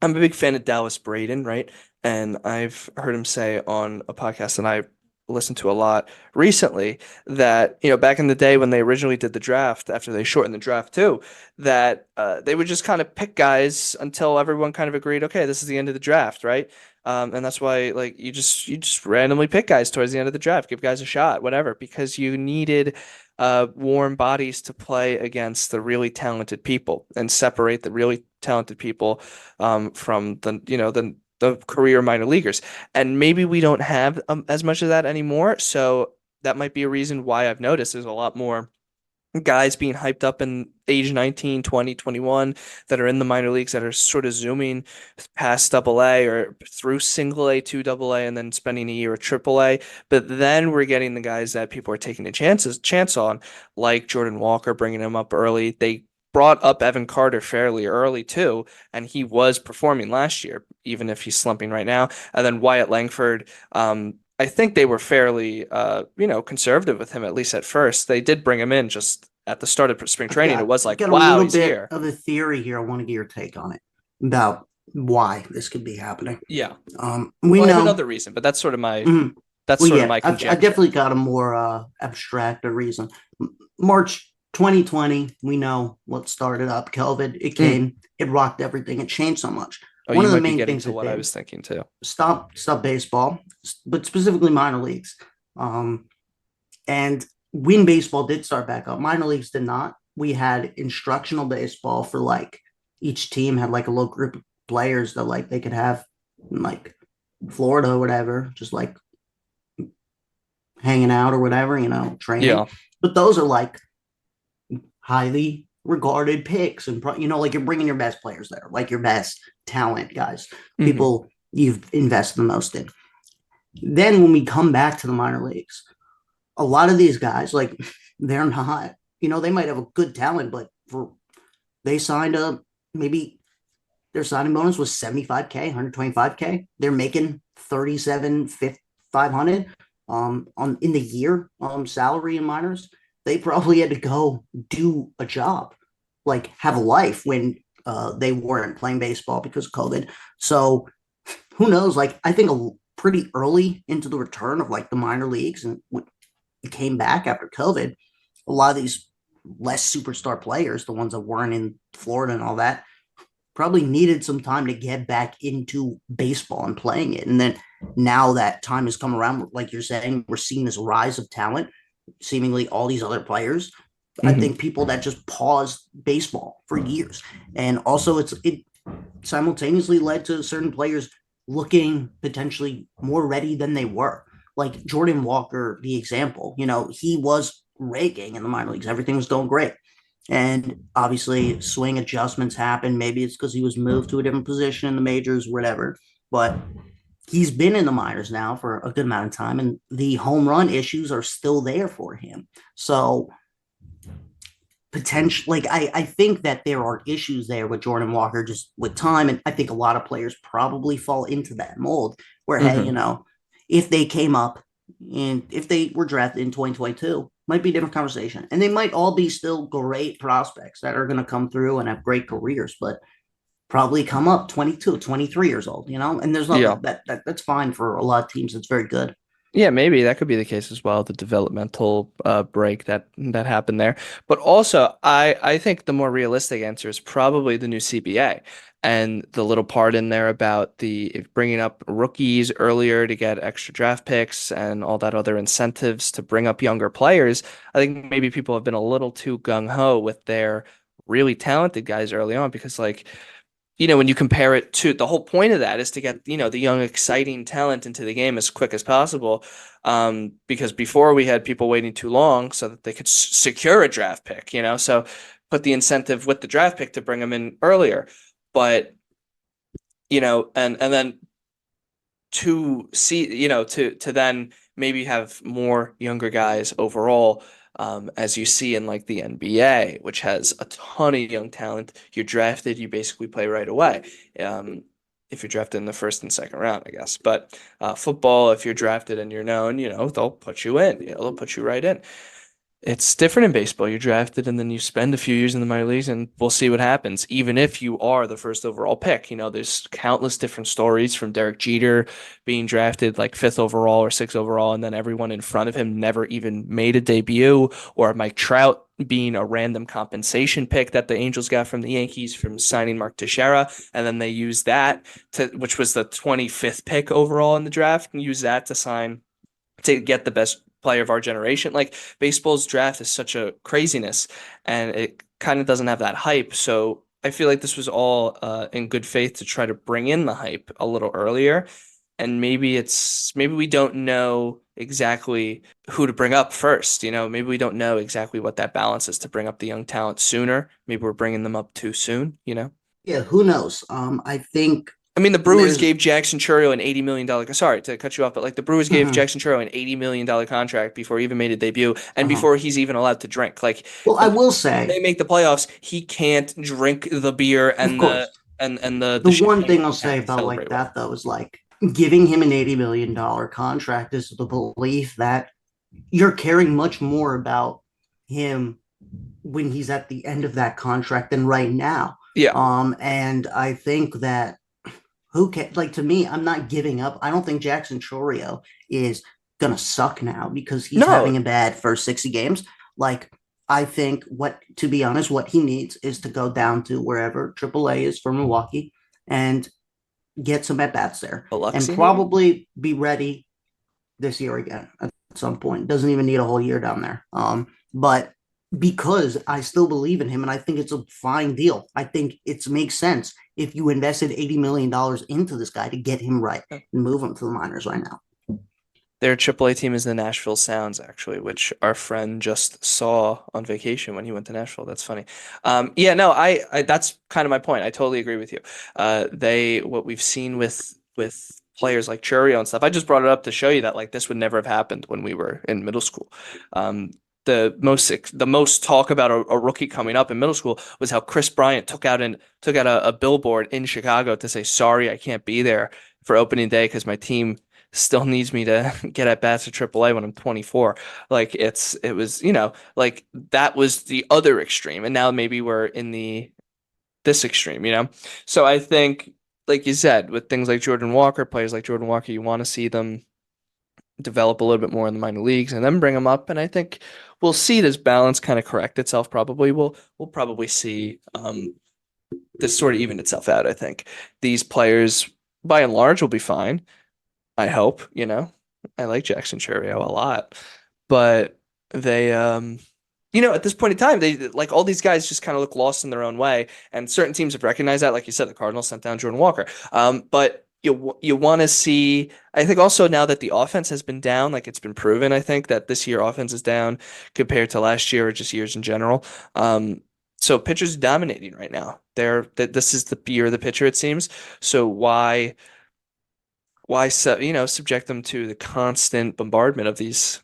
I'm a big fan of Dallas Braden, right? And I've heard him say on a podcast that I listened to a lot recently that, back in the day when they originally did the draft, after they shortened the draft too, that they would just kind of pick guys until everyone kind of agreed, okay, this is the end of the draft, right? And that's why like you just randomly pick guys towards the end of the draft, give guys a shot, whatever, because you needed warm bodies to play against the really talented people and separate the really talented people from the career minor leaguers. And maybe we don't have as much of that anymore. So that might be a reason why I've noticed there's a lot more guys being hyped up in age 19, 20, 21 that are in the minor leagues that are sort of zooming past double A or through single A to double A and then spending a year at triple A. But then we're getting the guys that people are taking a chance on, like Jordan Walker, bringing him up early. They brought up Evan Carter fairly early too, and he was performing last year, even if he's slumping right now. And then Wyatt Langford, I think they were fairly, conservative with him, at least at first. They did bring him in just at the start of spring training, it was I like, got a wow, little he's bit here. of a theory here. I want to get your take on it about why this could be happening. Yeah. We Well, I have know. another reason, but that's sort of my Mhm. that's Well, sort of yeah, my I conjecture. definitely got a more abstract reason. March 2020, we know what started up COVID. It Mm. came, it rocked everything. It changed so much. Oh, One you of the might be main getting things to it what I did, was thinking too. stop baseball, but specifically minor leagues. Um, and when baseball did start back up, minor leagues did not. We had instructional baseball for like each team had like a little group of players that like they could have in like Florida or whatever, just like hanging out or whatever, training. Yeah. But those are like highly regarded picks and like you're bringing your best players there, like your best talent guys, Hmm. people you've invested the most in. Then when we come back to the minor leagues, a lot of these guys, like they're not, they might have a good talent, but they signed a maybe their signing bonus was 75K, 125K. They're making 37, 500 on in the year salary in minors. They probably had to go do a job, like have a life when they weren't playing baseball because of COVID. So who knows? Like I think pretty early into the return of like the minor leagues and it came back after COVID, a lot of these less superstar players, the ones that weren't in Florida and all that, probably needed some time to get back into baseball and playing it. And then now that time has come around, like you're saying, we're seeing this rise of talent, seemingly all these other players. I Hmm. think people that just paused baseball for years. And also it simultaneously led to certain players looking potentially more ready than they were. Like Jordan Walker, the example, he was raking in the minor leagues. Everything was going great. And obviously, swing adjustments happen. Maybe it's because he was moved to a different position in the majors, whatever. But he's been in the minors now for a good amount of time, and the home run issues are still there for him. So, potential, like, I think that there are issues there with Jordan Walker just with time. And I think a lot of players probably fall into that mold where, hey, Hmm. if they came up and if they were drafted in 2022, might be a different conversation. And they might all be still great prospects that are going to come through and have great careers, but probably come up 22, 23 years old, and there's Yeah. nothing that's fine for a lot of teams. It's very good. Yeah, maybe that could be the case as well, the developmental break that happened there. But also, I think the more realistic answer is probably the new CBA and the little part in there about the bringing up rookies earlier to get extra draft picks and all that other incentives to bring up younger players. I think maybe people have been a little too gung-ho with their really talented guys early on because when you compare it to the whole point of that is to get, the young, exciting talent into the game as quick as possible. Because before we had people waiting too long so that they could secure a draft pick, so put the incentive with the draft pick to bring them in earlier. But, and then to see, to then maybe have more younger guys overall, as you see in like the NBA, which has a ton of young talent. You're drafted, you basically play right away. Um, if you're drafted in the first and second round, I guess. But football, if you're drafted and you're known, they'll put you in. They'll put you right in. It's different in baseball. You're drafted and then you spend a few years in the minor leagues and we'll see what happens. Even if you are the first overall pick, there's countless different stories from Derek Jeter being drafted like fifth overall or sixth overall, and then everyone in front of him never even made a debut, or Mike Trout being a random compensation pick that the Angels got from the Yankees from signing Mark Teixeira. And then they used that which was the 25th pick overall in the draft, and use that to get the best player of our generation. Like baseball's draft is such a craziness and it kind of doesn't have that hype. So I feel like this was all in good faith to try to bring in the hype a little earlier. And maybe we don't know exactly who to bring up first. Maybe we don't know exactly what that balance is to bring up the young talent sooner. Maybe we're bringing them up too soon. Yeah, who knows? I think I mean, the Brewers there's. gave Jackson Chourio an $80 million. Sorry to cut you off, but like the Brewers gave Mhm, Jackson Chourio an $80 million contract before he even made a debut and uh-huh. before he's even allowed to drink. Like, Well, I and will if say, they make the playoffs, he can't drink the beer of and the course, and the the one champagne thing that I'll he has say to about like celebrate with. that though is like giving him an $80 million contract is the belief that you're caring much more about him when he's at the end of that contract than right now. Yeah. And I think that who can, like, to me, I'm not giving up. I don't think Jackson Chorio is gonna suck now because he's No, having a bad first 60 games. Like, I think to be honest, what he needs is to go down to wherever AAA is for Milwaukee and get some at bats there and Biloxi maybe. probably be ready this year again at some point. Doesn't even need a whole year down there. But because I still believe in him and I think it's a fine deal. I think it makes sense if you invested $80 million into this guy to get him right and move him to the minors right now. Their AAA team is the Nashville Sounds, actually, which our friend just saw on vacation when he went to Nashville. That's funny. Yeah, no, I that's kind of my point. I totally agree with you. What we've seen with players like Churio and stuff. I just brought it up to show you that like this would never have happened when we were in middle school. The most talk about a rookie coming up in middle school was how Chris Bryant took out a billboard in Chicago to say sorry I can't be there for opening day because my team still needs me to get at bats at AAA when I'm 24. Like it was, like that was the other extreme, and now maybe we're in this extreme. So I think, like you said, with things like Jordan Walker, players like Jordan Walker, you want to see them develop a little bit more in the minor leagues and then bring them up. And I think we'll see this balance kind of correct itself. Probably we'll probably see this sort of even itself out. I think these players, by and large, will be fine. I hope. I like Jackson Churio a lot, but they, at this point in time, they like all these guys just kind of look lost in their own way, and certain teams have recognized that. Like you said, the Cardinals sent down Jordan Walker. But you want to see. I think also now that the offense has been down, like it's been proven. I think that this year offense is down compared to last year or just years in general. So pitchers dominating right now. This is the year of the pitcher, it seems. So subject them to the constant bombardment of these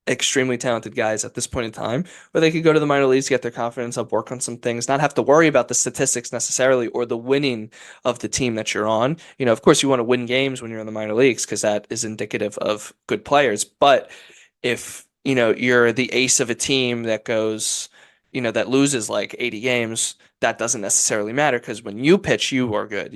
extremely talented guys at this point in time, where they could go to the minor leagues, get their confidence up, work on some things, not have to worry about the statistics necessarily or the winning of the team that you're on. Of course, you want to win games when you're in the minor leagues because that is indicative of good players. But if, you're the ace of a team that goes, that loses like 80 games, that doesn't necessarily matter because when you pitch, you are good.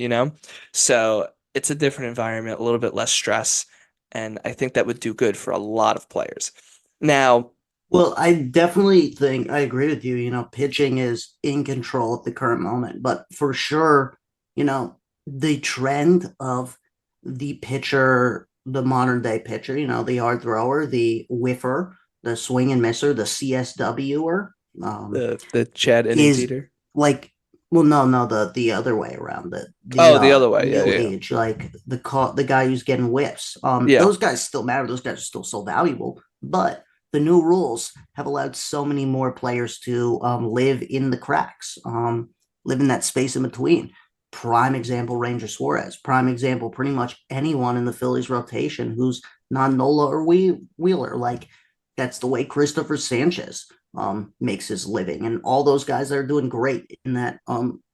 So it's a different environment, a little bit less stress. And I think that would do good for a lot of players. Now, Well, I definitely think I agree with you. Pitching is in control at the current moment, but for sure, the trend of the pitcher, the modern day pitcher, the hard thrower, the whiffer, the swing and misser, the CSWer, the Chad innings is eater. like, well, no, the other way around, the Oh, the other way. Yeah, new yeah, yeah. age, like the guy who's getting whiffs. Yeah. Those guys still matter. Those guys are still so valuable, but the new rules have allowed so many more players to live in the cracks, live in that space in between. Prime example, Ranger Suarez. Prime example, pretty much anyone in the Phillies rotation who's not Nola or Wheeler. Like, that's the way Christopher Sanchez makes his living, and all those guys that are doing great in that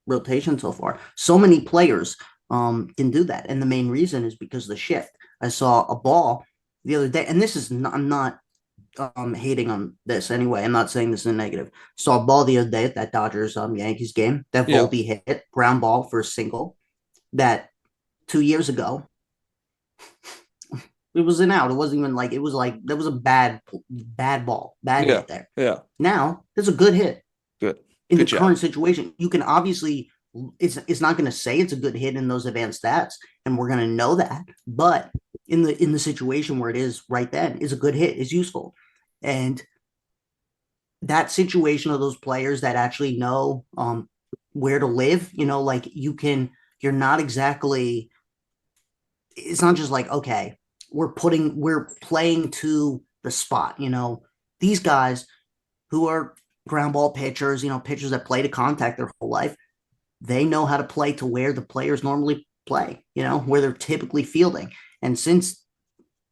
rotation so far. So many players can do that, and the main reason is because of the shift. I saw a ball the other day, and this is not, I'm not hating on this anyway. I'm not saying this in a negative. Saw a ball the other day at that Dodgers Yankees game that Yeah. Volpe hit, ground ball for a single. That 2 years ago it was an out. It wasn't even like, it was like that was a bad ball, bad Yeah. hit there. Yeah. Now there's a good hit Good. in the Good job. current situation. You can obviously, it's not going to say it's a good hit in those advanced stats, and we're going to know that. But in the situation where it is right then, is a good hit, is useful, and that situation of those players that actually know where to live, like you're not exactly. It's not just like, okay, we're playing to the spot. These guys who are ground ball pitchers, pitchers that play to contact their whole life, they know how to play to where the players normally play, where they're typically fielding. And since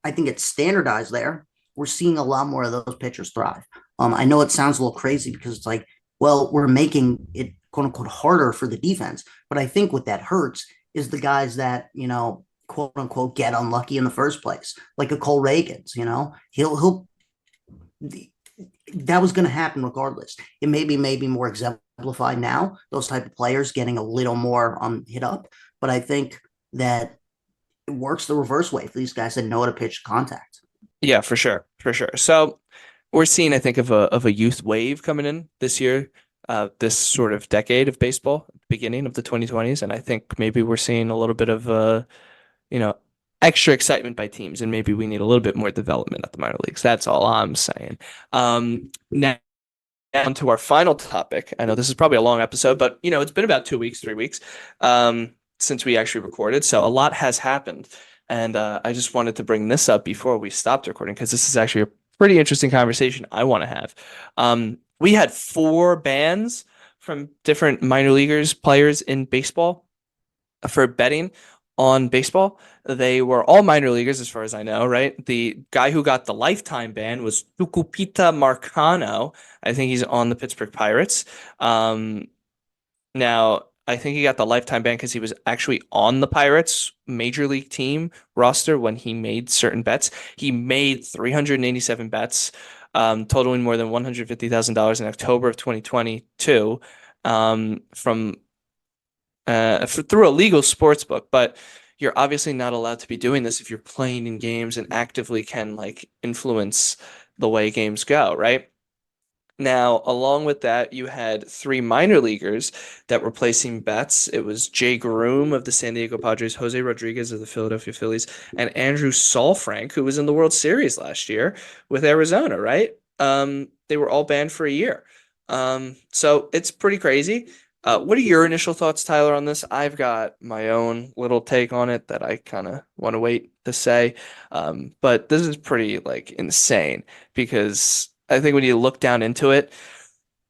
I think it's standardized there, we're seeing a lot more of those pitchers thrive. I know it sounds a little crazy because it's like, well, we're making it quote unquote harder for the defense. But I think what that hurts is the guys that, quote unquote, get unlucky in the first place, like a Cole Reagans, he'll that was going to happen regardless. It maybe more exemplified now, those type of players getting a little more hit up. But I think that it works the reverse way for these guys that know how to pitch contact. Yeah, for sure, for sure. So we're seeing, I think, of a youth wave coming in this year, this sort of decade of baseball, beginning of the 2020s, and I think maybe we're seeing a little bit of you know, extra excitement by teams, and maybe we need a little bit more development at the minor leagues. That's all I'm saying. Now on to our final topic. I know this is probably a long episode, but it's been about 2 weeks, 3 weeks, since we actually recorded, so a lot has happened, and I just wanted to bring this up before we stopped recording because this is actually a pretty interesting conversation I want to have. We had 4 bans from different minor leaguers, players in baseball for betting on baseball. They were all minor leaguers, as far as I know, right? The guy who got the lifetime ban was Tucupita Marcano. I think he's on the Pittsburgh Pirates. Now, I think he got the lifetime ban because he was actually on the Pirates major league team roster when he made certain bets. He made 387 bets, totaling more than $150,000 in October of 2022, from through a legal sports book, but you're obviously not allowed to be doing this if you're playing in games and actively can like influence the way games go, right? Now, along with that, you had 3 minor leaguers that were placing bets. It was Jay Groom of the San Diego Padres, Jose Rodriguez of the Philadelphia Phillies, and Andrew Saalfrank, who was in the World Series last year with Arizona, right? They were all banned for a year. So it's pretty crazy. What are your initial thoughts, Tyler, on this? I've got my own little take on it that I kind of want to wait to say. But this is pretty like insane because I think when you look down into it,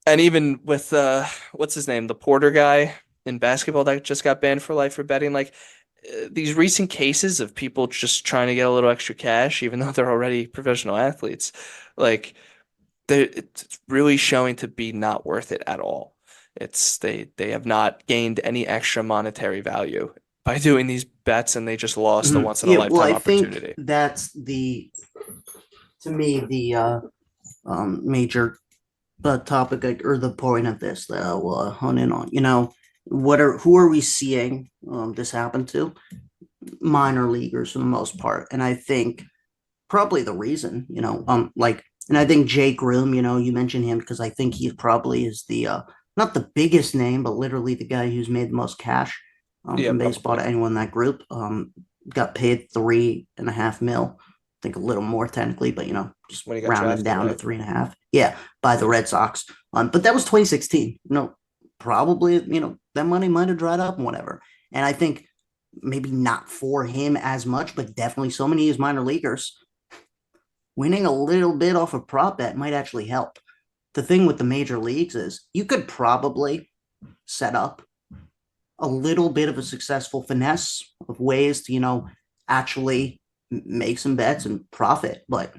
and even with what's his name, the Porter guy in basketball that just got banned for life for betting, like these recent cases of people just trying to get a little extra cash, even though they're already professional athletes, like it's really showing to be not worth it at all. They have not gained any extra monetary value by doing these bets, and they just lost a once in a Yeah, well, lifetime I think opportunity. that's to me, the major topic or the point of this that I'll hone in on. Who are we seeing this happen to? Minor leaguers for the most part, and I think probably the reason, and I think Jake Groom, you mentioned him because I think he probably is the not the biggest name, but literally the guy who's made the most cash Yeah, from baseball probably. to anyone in that group. Got paid 3.5 mil. I think a little more technically, but just When he got rounding drafted, down to right? 3.5. Yeah, by the Red Sox. But that was 2016. Probably that money might have dried up and whatever. And I think maybe not for him as much, but definitely so many of his minor leaguers winning a little bit off a prop bet might actually help. The thing with the major leagues is you could probably set up a little bit of a successful finesse of ways to, actually make some bets and profit. But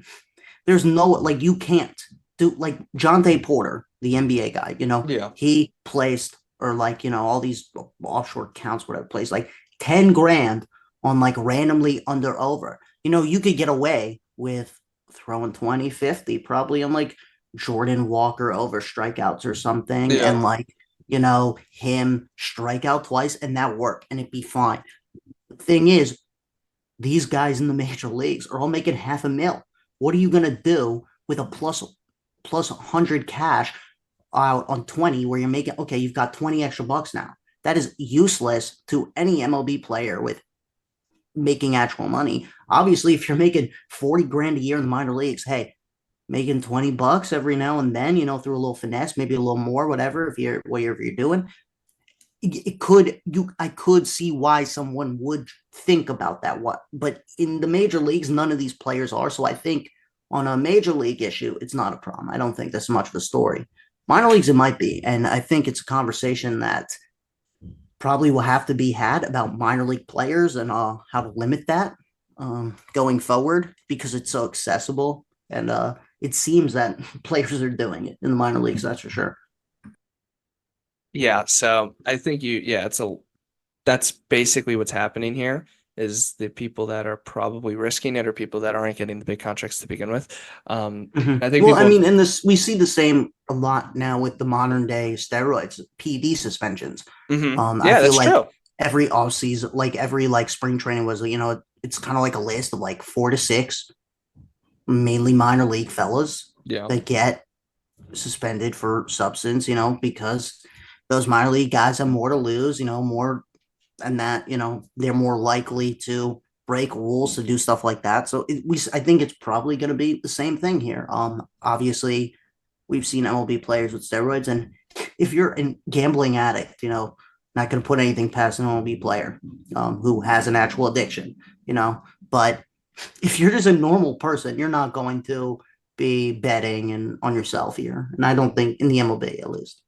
there's no, like, you can't do, like, Jonte Porter, the NBA guy, Yeah. he placed, or like, all these offshore accounts, whatever, placed like 10 grand on like randomly under over. You could get away with throwing 20, 50, probably on like Jordan Walker over strikeouts or something, Yeah. and like, him strike out twice and that work and it'd be fine. The thing is, these guys in the major leagues are all making 500,000. What are you gonna do with a plus 100 cash out on 20 where you're making, okay, you've got 20 extra bucks now? That is useless to any MLB player with making actual money. Obviously, if you're making 40 grand a year in the minor leagues, hey, making 20 bucks every now and then, through a little finesse, maybe a little more, whatever, if you're whatever you're doing, I could see why someone would think about that. But in the major leagues, none of these players are. So I think on a major league issue, it's not a problem. I don't think that's much of a story. Minor leagues, it might be. And I think it's a conversation that probably will have to be had about minor league players and how to limit that going forward because it's so accessible. And it seems that players are doing it in the minor leagues, that's for sure. Yeah, so I think that's basically what's happening here is the people that are probably risking it or people that aren't getting the big contracts to begin with. I think Well, I people. mean, in this, we see the same a lot now with the modern day steroids, PD suspensions. I Yeah, feel that's like true. every off season, like every like spring training was, it's kind of like a list of like 4 to 6, mainly minor league fellas Yeah. that get suspended for substance, because those minor league guys have more to lose, more, and that, they're more likely to break rules to do stuff like that. So I think it's probably going to be the same thing here. Obviously, we've seen MLB players with steroids, and if you're a gambling addict, not going to put anything past an MLB player who has an actual addiction, But if you're just a normal person, you're not going to be betting and on yourself here, and I don't think in the MLB at least.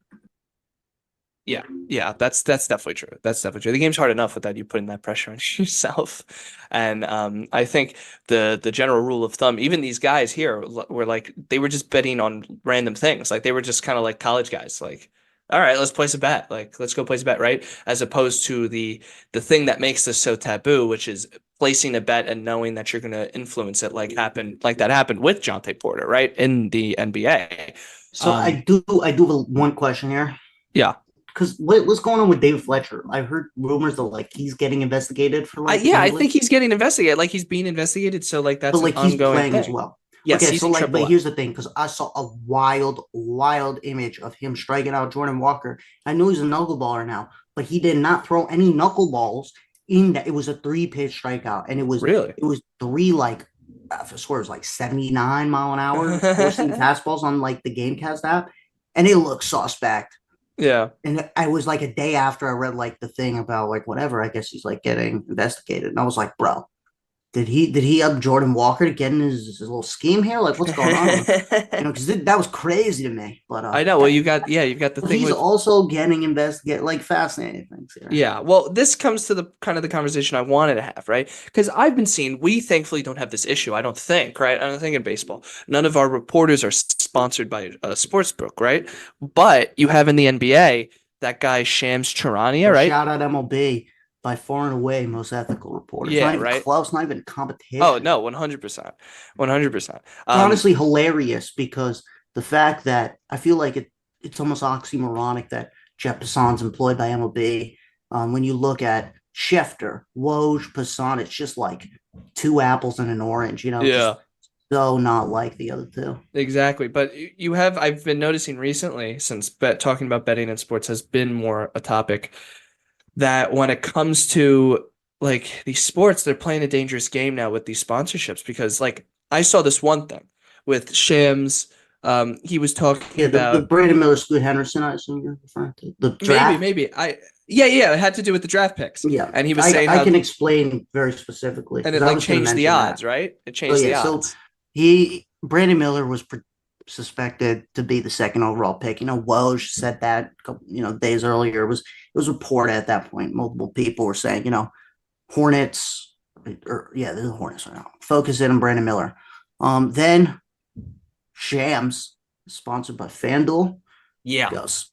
Yeah, that's definitely true. That's definitely true. The game's hard enough without you putting that pressure on yourself. And I think the general rule of thumb, even these guys here were like they were just betting on random things. Like they were just kind of like college guys. Like, all right, let's place a bet. Like, let's go place a bet, right? As opposed to the thing that makes this so taboo, which is placing a bet and knowing that you're gonna influence it, like that happened with Jonte Porter, right? In the NBA. So I do have one question here. Yeah. Because what's going on with David Fletcher? I've heard rumors that like he's getting investigated for like I think gambling, he's getting investigated. Like he's being investigated. So like but that's an like he's ongoing playing as thing. well. Yes, Okay, he's so in like, but Triple A. here's the thing, because I saw a wild image of him striking out Jordan Walker. I know he's a knuckleballer now, but he did not throw any knuckleballs in that. It was a 3 pitch strikeout, and it was Really? it was three like I swear it was like 79 mile an hour four seam fastballs on like the GameCast app, and it looked suspect. Yeah. And I was like a day after I read like the thing about like whatever. I guess he's like getting investigated, and I was like, bro, did he up Jordan Walker to get in his little scheme here? Like, what's going on? Because that was crazy to me. But I know. Well, you've got the but thing he's with. also getting investigated, like fascinating things here. Yeah, well, this comes to the kind of the conversation I wanted to have, right? Because I've been seeing, we thankfully don't have this issue. I don't think, right? I don't think in baseball, none of our reporters are sponsored by a sports book, right? But you have in the NBA that guy Shams Charania, But right? shout out MLB, by far and away most ethical reporters. Not Yeah, even right. close, not even Oh competition. no, 100%, 100%. It's honestly hilarious because the fact that I feel like it's almost oxymoronic that Jeff Passan's employed by MLB. When you look at Schefter, Woj, Passan, it's just like two apples and an orange, just Yeah. so not like the other two. Exactly. But you have, I've been noticing recently, since talking about betting in sports has been more a topic, that when it comes to like these sports, they're playing a dangerous game now with these sponsorships because like I saw this one thing with Shams. He was talking Yeah, the about Brandon Miller, Scoot Henderson, I assume you're referring to the maybe, draft. maybe yeah, it had to do with the draft picks. Yeah, And he was I, saying I how, can explain very specifically and because it I like was going to changed the mention that. odds, right? It So changed the yeah, so odds. Brandon Miller was suspected to be the second overall pick. Woj said that days earlier. It was reported at that point. Multiple people were saying, Hornets, or yeah, this is Hornets right now. Focus in on Brandon Miller. Then Shams, sponsored by FanDuel, Yeah. goes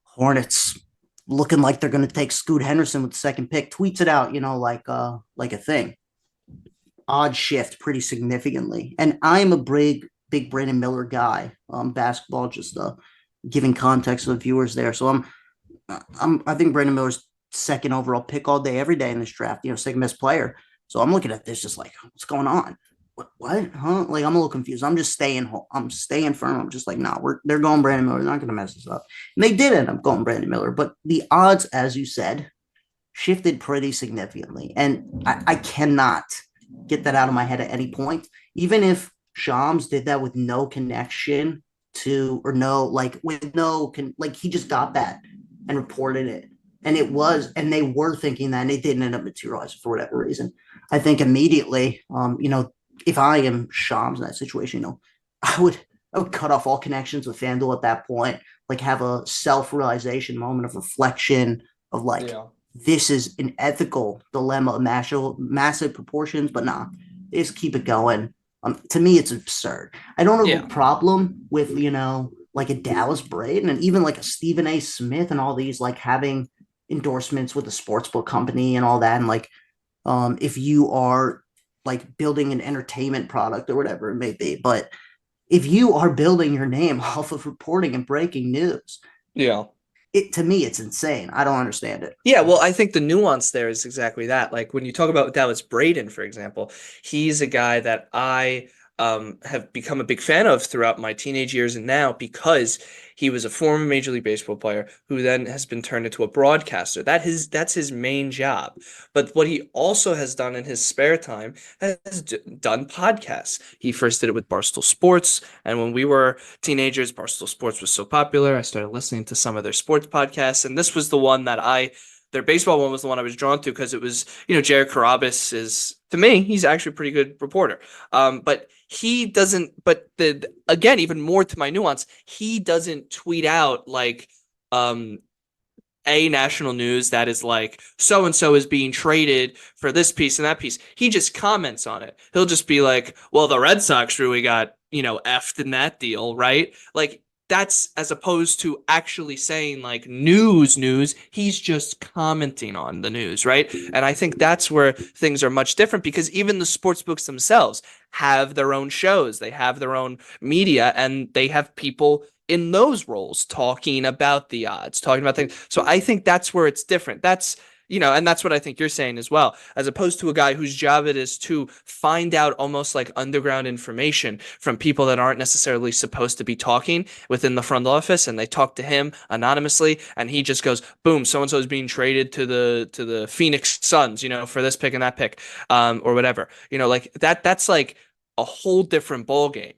Hornets looking like they're going to take Scoot Henderson with the second pick. Tweets it out, like a thing. Odd shift pretty significantly. And I'm a big Brandon Miller guy. Basketball, just giving context to the viewers there. So I think Brandon Miller's second overall pick all day, every day in this draft. Second best player. So I'm looking at this just like, what's going on? What? Huh? Like I'm a little confused. I'm just staying home. I'm staying firm. I'm just like, nah, they're going Brandon Miller. They're not going to mess this up. And they did end up going Brandon Miller, but the odds, as you said, shifted pretty significantly, and I cannot get that out of my head at any point. Even if Shams did that with no connection to, or no, like with no, like he just got that and reported it. And they were thinking that, and it didn't end up materializing for whatever reason. I think immediately, if I am Shams in that situation, I would cut off all connections with FanDuel at that point, like have a self-realization moment of reflection of like, Yeah. this is an ethical dilemma of massive proportions, but nah, they just keep it going. To me, it's absurd. I don't have Yeah. a problem with, like a Dallas Braden and even like a Stephen A. Smith and all these like having endorsements with the sportsbook company and all that. And like if you are like building an entertainment product or whatever it may be. But if you are building your name off of reporting and breaking news, Yeah. it to me it's insane. I don't understand it. Yeah, well, I think the nuance there is exactly that. Like when you talk about Dallas Braden, for example, he's a guy that I have become a big fan of throughout my teenage years and now because he was a former Major League Baseball player who then has been turned into a broadcaster. That's his main job. But what he also has done in his spare time has done podcasts. He first did it with Barstool Sports, and when we were teenagers, Barstool Sports was so popular. I started listening to some of their sports podcasts, and this was the one that their baseball one was the one I was drawn to because it was, Jared Carabas is, to me, he's actually a pretty good reporter. But he doesn't, but again, even more to my nuance, he doesn't tweet out like, a national news that is like so and so is being traded for this piece and that piece. He just comments on it. He'll just be like, "Well, the Red Sox really got effed in that deal, right?" Like that's as opposed to actually saying like news. He's just commenting on the news, right? And I think that's where things are much different because even the sports books themselves have their own shows, they have their own media, and they have people in those roles talking about the odds, talking about things. So I think that's where it's different. And that's what I think you're saying as well, as opposed to a guy whose job it is to find out almost like underground information from people that aren't necessarily supposed to be talking within the front office, and they talk to him anonymously, and he just goes, boom, so and so is being traded to the Phoenix Suns, for this pick and that pick, or whatever. Like that's like a whole different ball game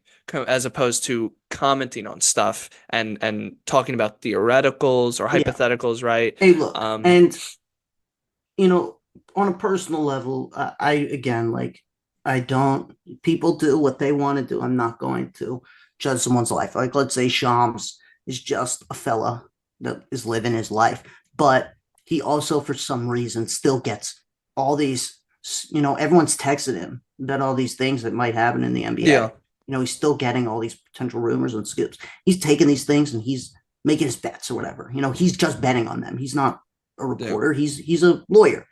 as opposed to commenting on stuff and talking about theoreticals or Yeah. hypotheticals, right? Hey, look, and on a personal level, I again, like, I don't, people do what they want to do. I'm not going to judge someone's life. Like, let's say Shams is just a fella that is living his life, but he also, for some reason, still gets all these, everyone's texted him about all these things that might happen in the NBA. Yeah. He's still getting all these potential rumors and scoops. He's taking these things and he's making his bets or whatever. He's just betting on them. He's not a Yeah. reporter. He's a lawyer.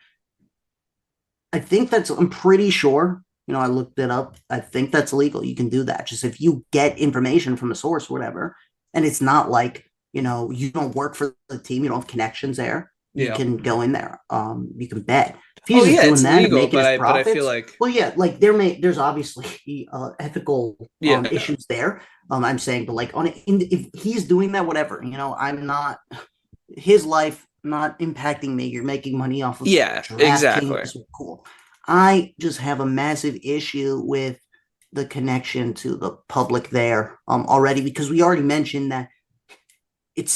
I'm pretty sure, I looked it up. I think that's legal. You can do that. Just if you get information from a source, whatever, and it's not like, you don't work for the team, you don't have connections there, you Yeah. can go in there. You can bet. If he's Oh just yeah, doing it's that and legal, making but his I feel profits, like well, yeah, like there's obviously ethical yeah. issues there. I'm saying, but like if he's doing that, whatever, I'm not his life not impacting me. You're making money off of Yeah, exactly. DraftKings. Cool. I just have a massive issue with the connection to the public there already because we already mentioned that there's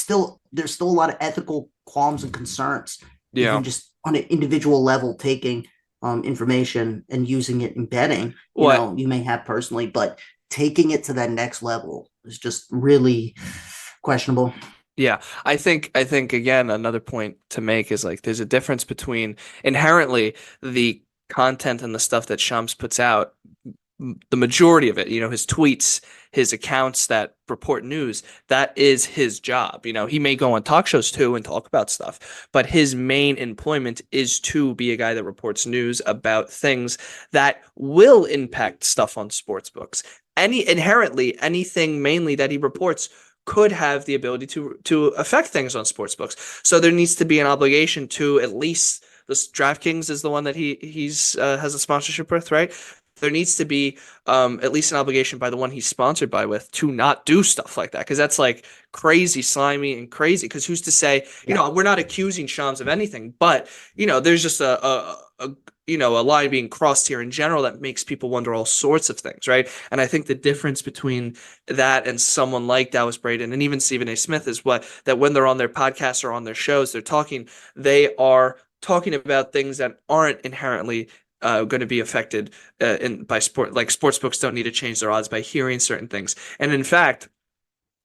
still a lot of ethical qualms and concerns, Yeah. even just on an individual level, taking information and using it in betting. What? You may have personally, but taking it to that next level is just really questionable. Yeah, I think again another point to make is like there's a difference between inherently the content and the stuff that Shams puts out, the majority of it, his tweets, his accounts that report news, that is his job. He may go on talk shows too and talk about stuff, but his main employment is to be a guy that reports news about things that will impact stuff on sports books. Inherently anything mainly that he reports could have the ability to affect things on sports books. So there needs to be an obligation to at least this DraftKings is the one that he's has a sponsorship with, right? There needs to be at least an obligation by the one he's sponsored by with to not do stuff like that because that's like crazy slimy and crazy. Because who's to say, we're not accusing Shams of anything, but there's just a line being crossed here in general that makes people wonder all sorts of things, right? And I think the difference between that and someone like Dallas Braden and even Stephen A. Smith is that when they're on their podcasts or on their shows, they are talking about things that aren't inherently going to be affected by sport. Like sports books don't need to change their odds by hearing certain things. And in fact,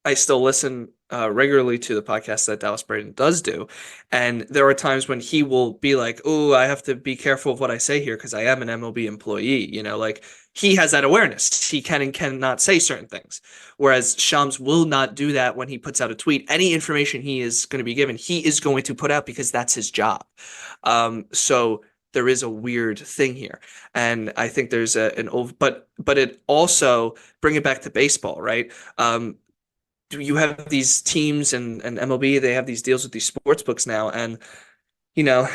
I still listen regularly to the podcast that Dallas Braden does do. And there are times when he will be like, oh, I have to be careful of what I say here because I am an MLB employee. Like he has that awareness. He can and cannot say certain things. Whereas Shams will not do that when he puts out a tweet. Any information he is going to be given, he is going to put out because that's his job. So there is a weird thing here. And I think there's an over, but it also bring it back to baseball, right? You have these teams and MLB, they have these deals with these sports books now, and you know,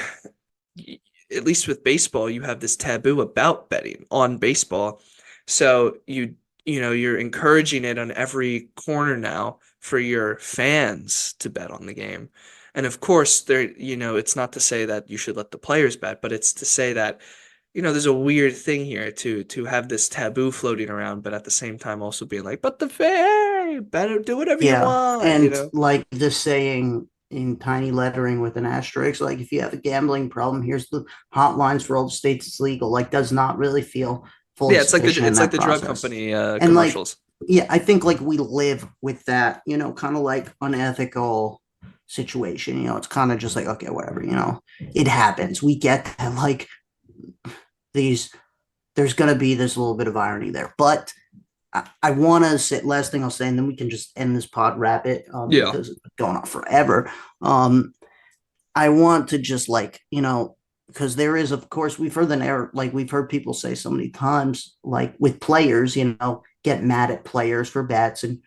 at least with baseball, you have this taboo about betting on baseball. So you're encouraging it on every corner now for your fans to bet on the game. And of course, it's not to say that you should let the players bet, but it's to say that, there's a weird thing here to have this taboo floating around, but at the same time also being like, but the fair, better do whatever you Yeah, want, and like the saying in tiny lettering with an asterisk, like if you have a gambling problem, here's the hotlines for all the states it's legal. Like, does not really feel fully Yeah, it's like sufficient in that the drug process. company And like, commercials. yeah, I think like we live with that, kind of like unethical situation. It's kind of just like, okay, whatever, it happens. We get that, like these, there's gonna be this little bit of irony there, but I want to say last thing I'll say, and then we can just end this pod, wrap it, Yeah. because it's going on forever. I want to just like, because there is, of course, we've heard the narrative, like we've heard people say so many times, like with players, get mad at players for bets, and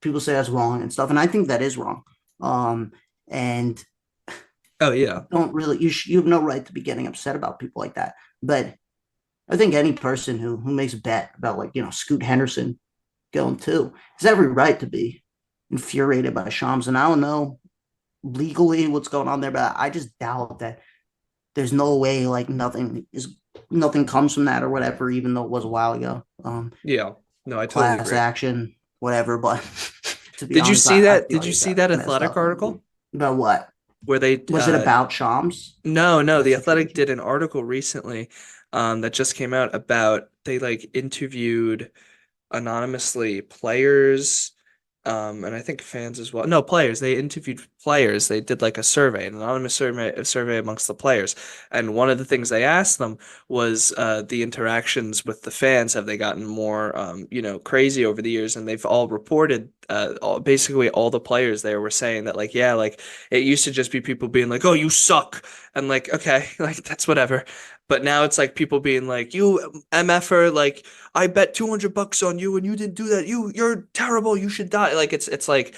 people say that's wrong and stuff, and I think that is wrong. And Oh yeah. don't really, you have no right to be getting upset about people like that, but I think any person who makes a bet about like, Scoot Henderson going two has every right to be infuriated by Shams. And I don't know legally what's going on there, but I just doubt that there's no way like nothing comes from that or whatever, even though it was a while ago. Yeah. No, I totally Class agree. action, whatever. But to be Did you honest, see I that? feel Did like you it see got that messed Athletic up. article About what? where they Was it about Shams? no, That the Athletic situation? did an article recently that just came out about they like interviewed anonymously players, and I think fans as well. No, players. They interviewed players. They did like an anonymous survey amongst the players. And one of the things they asked them was the interactions with the fans. Have they gotten more, crazy over the years? And they've all reported, basically all the players there were saying that like, yeah, like it used to just be people being like, oh, you suck. And like, okay, like that's whatever. But now it's like people being like, you MFer, like I bet $200 on you and you didn't do that. You're terrible. You should die. Like it's like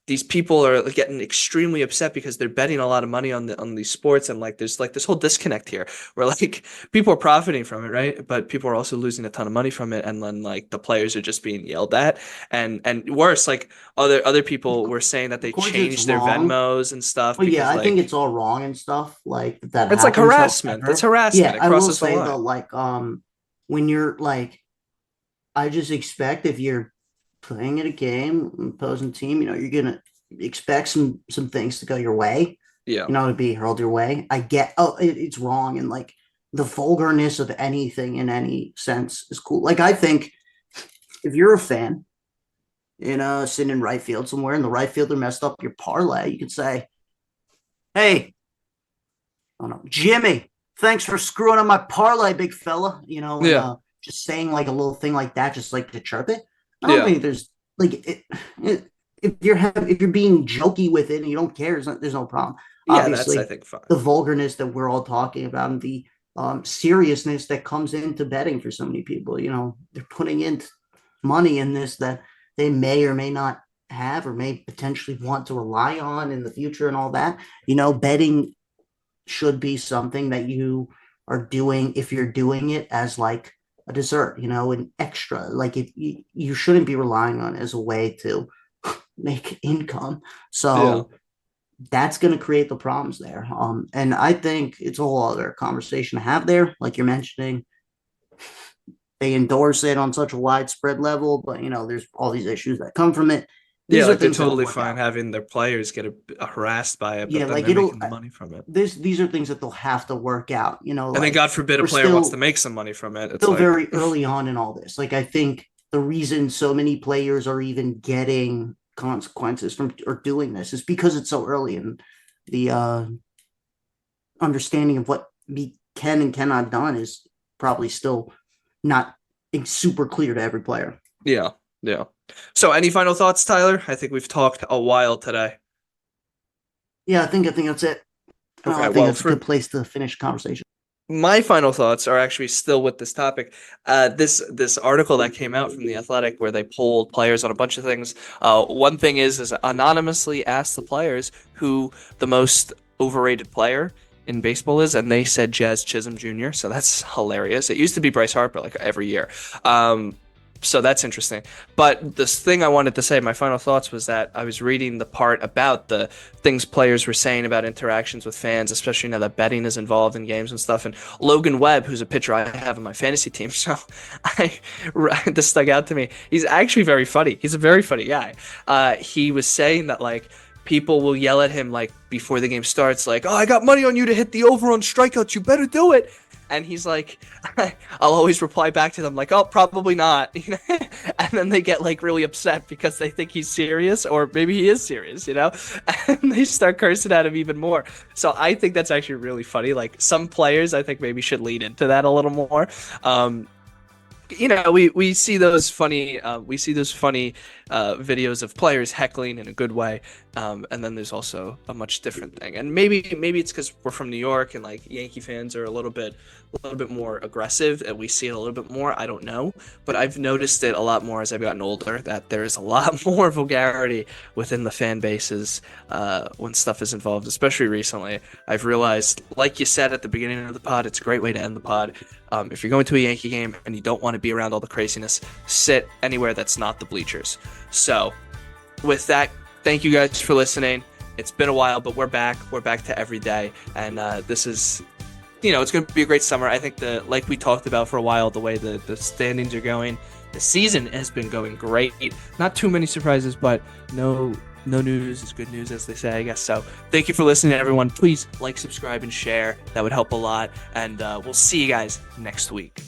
these people are getting extremely upset because they're betting a lot of money on these sports, and like there's like this whole disconnect here where like people are profiting from it, right? But people are also losing a ton of money from it, and then like the players are just being yelled at, and worse, like other people were saying that Of they course, it's changed their wrong. Venmos and stuff Well, yeah, because I think like it's all wrong and stuff like that it's like happens. harassment. It's However, harassment. yeah, It I will crosses the say line. though, like, when you're like, I just expect if you're playing at a game, opposing team, you're gonna expect some things to go your way, Yeah. to be hurled your way. I get, it's wrong, and like the vulgarness of anything in any sense is cool. Like I think if you're a fan, sitting in right field somewhere, and the right fielder messed up your parlay, you could say, "Hey, I don't know, Jimmy, thanks for screwing up my parlay, big fella." And Yeah. just saying like a little thing like that, just like to chirp it. I don't Yeah. think there's like if you're being jokey with it and you don't care, there's no problem. Yeah, that's I Obviously, think fine. the vulgarness that we're all talking about and the seriousness that comes into betting for so many people, they're putting in money in this that they may or may not have or may potentially want to rely on in the future and all that. Betting should be something that you are doing if you're doing it as like a dessert, an extra. Like if you shouldn't be relying on it as a way to make income. Yeah. So that's going to create the problems there. And I think it's a whole other conversation to have there. Like you're mentioning, they endorse it on such a widespread level, but there's all these issues that come from it. Yeah, These are like they're things that'll totally work fine out. having their players get harassed by it, Yeah, but then like they're it'll making the money from it. these are things that they'll have to work out. And then Like God forbid a we're player wants to still make some money from it. It's still like, very early on in all this. Like I think the reason so many players are even getting consequences from or doing this is because it's so early, and the understanding of what can and cannot done is probably still not super clear to every player. yeah, yeah. So any final thoughts, Tyler? I think we've talked a while today. Yeah, I think that's it. Okay, I think well, that's a good place to finish the conversation. my final thoughts are actually still with this topic. This article that came out from the Athletic where they polled players on a bunch of things. One thing is anonymously asked the players who the most overrated player in baseball is, and they said Jazz Chisholm Jr. So that's hilarious. It used to be Bryce Harper like every year. So that's interesting. But this thing I wanted to say, my final thoughts, was that I was reading the part about the things players were saying about interactions with fans, especially now that betting is involved in games and stuff. And Logan Webb, who's a pitcher I have on my fantasy team, so this stuck out to me. He's actually very funny. He's a very funny guy. He was saying that, like, people will yell at him, like, before the game starts, like, "Oh, I got money on you to hit the over on strikeouts. You better do it." And he's like, I'll always reply back to them like, "Oh, probably not." And then they get like really upset because they think he's serious, or maybe he is serious, and they start cursing at him even more. So I think that's actually really funny. Like, some players, I think, maybe should lean into that a little more. We see those funny videos of players heckling in a good way, and then there's also a much different thing. And maybe it's because we're from New York and like Yankee fans are a little bit more aggressive, and we see it a little bit more. I don't know, but I've noticed it a lot more as I've gotten older, that there is a lot more vulgarity within the fan bases when stuff is involved, especially recently. I've realized, like you said at the beginning of the pod, it's a great way to end the pod. If you're going to a Yankee game and you don't want to be around all the craziness, sit anywhere that's not the bleachers. So with that, thank you guys for listening. It's been a while, but we're back. We're back to every day. And this is, it's going to be a great summer. I think like we talked about for a while, the way the standings are going, the season has been going great. Not too many surprises, but no news is good news, as they say, I guess. So thank you for listening, everyone. Please like, subscribe, and share. That would help a lot. And we'll see you guys next week.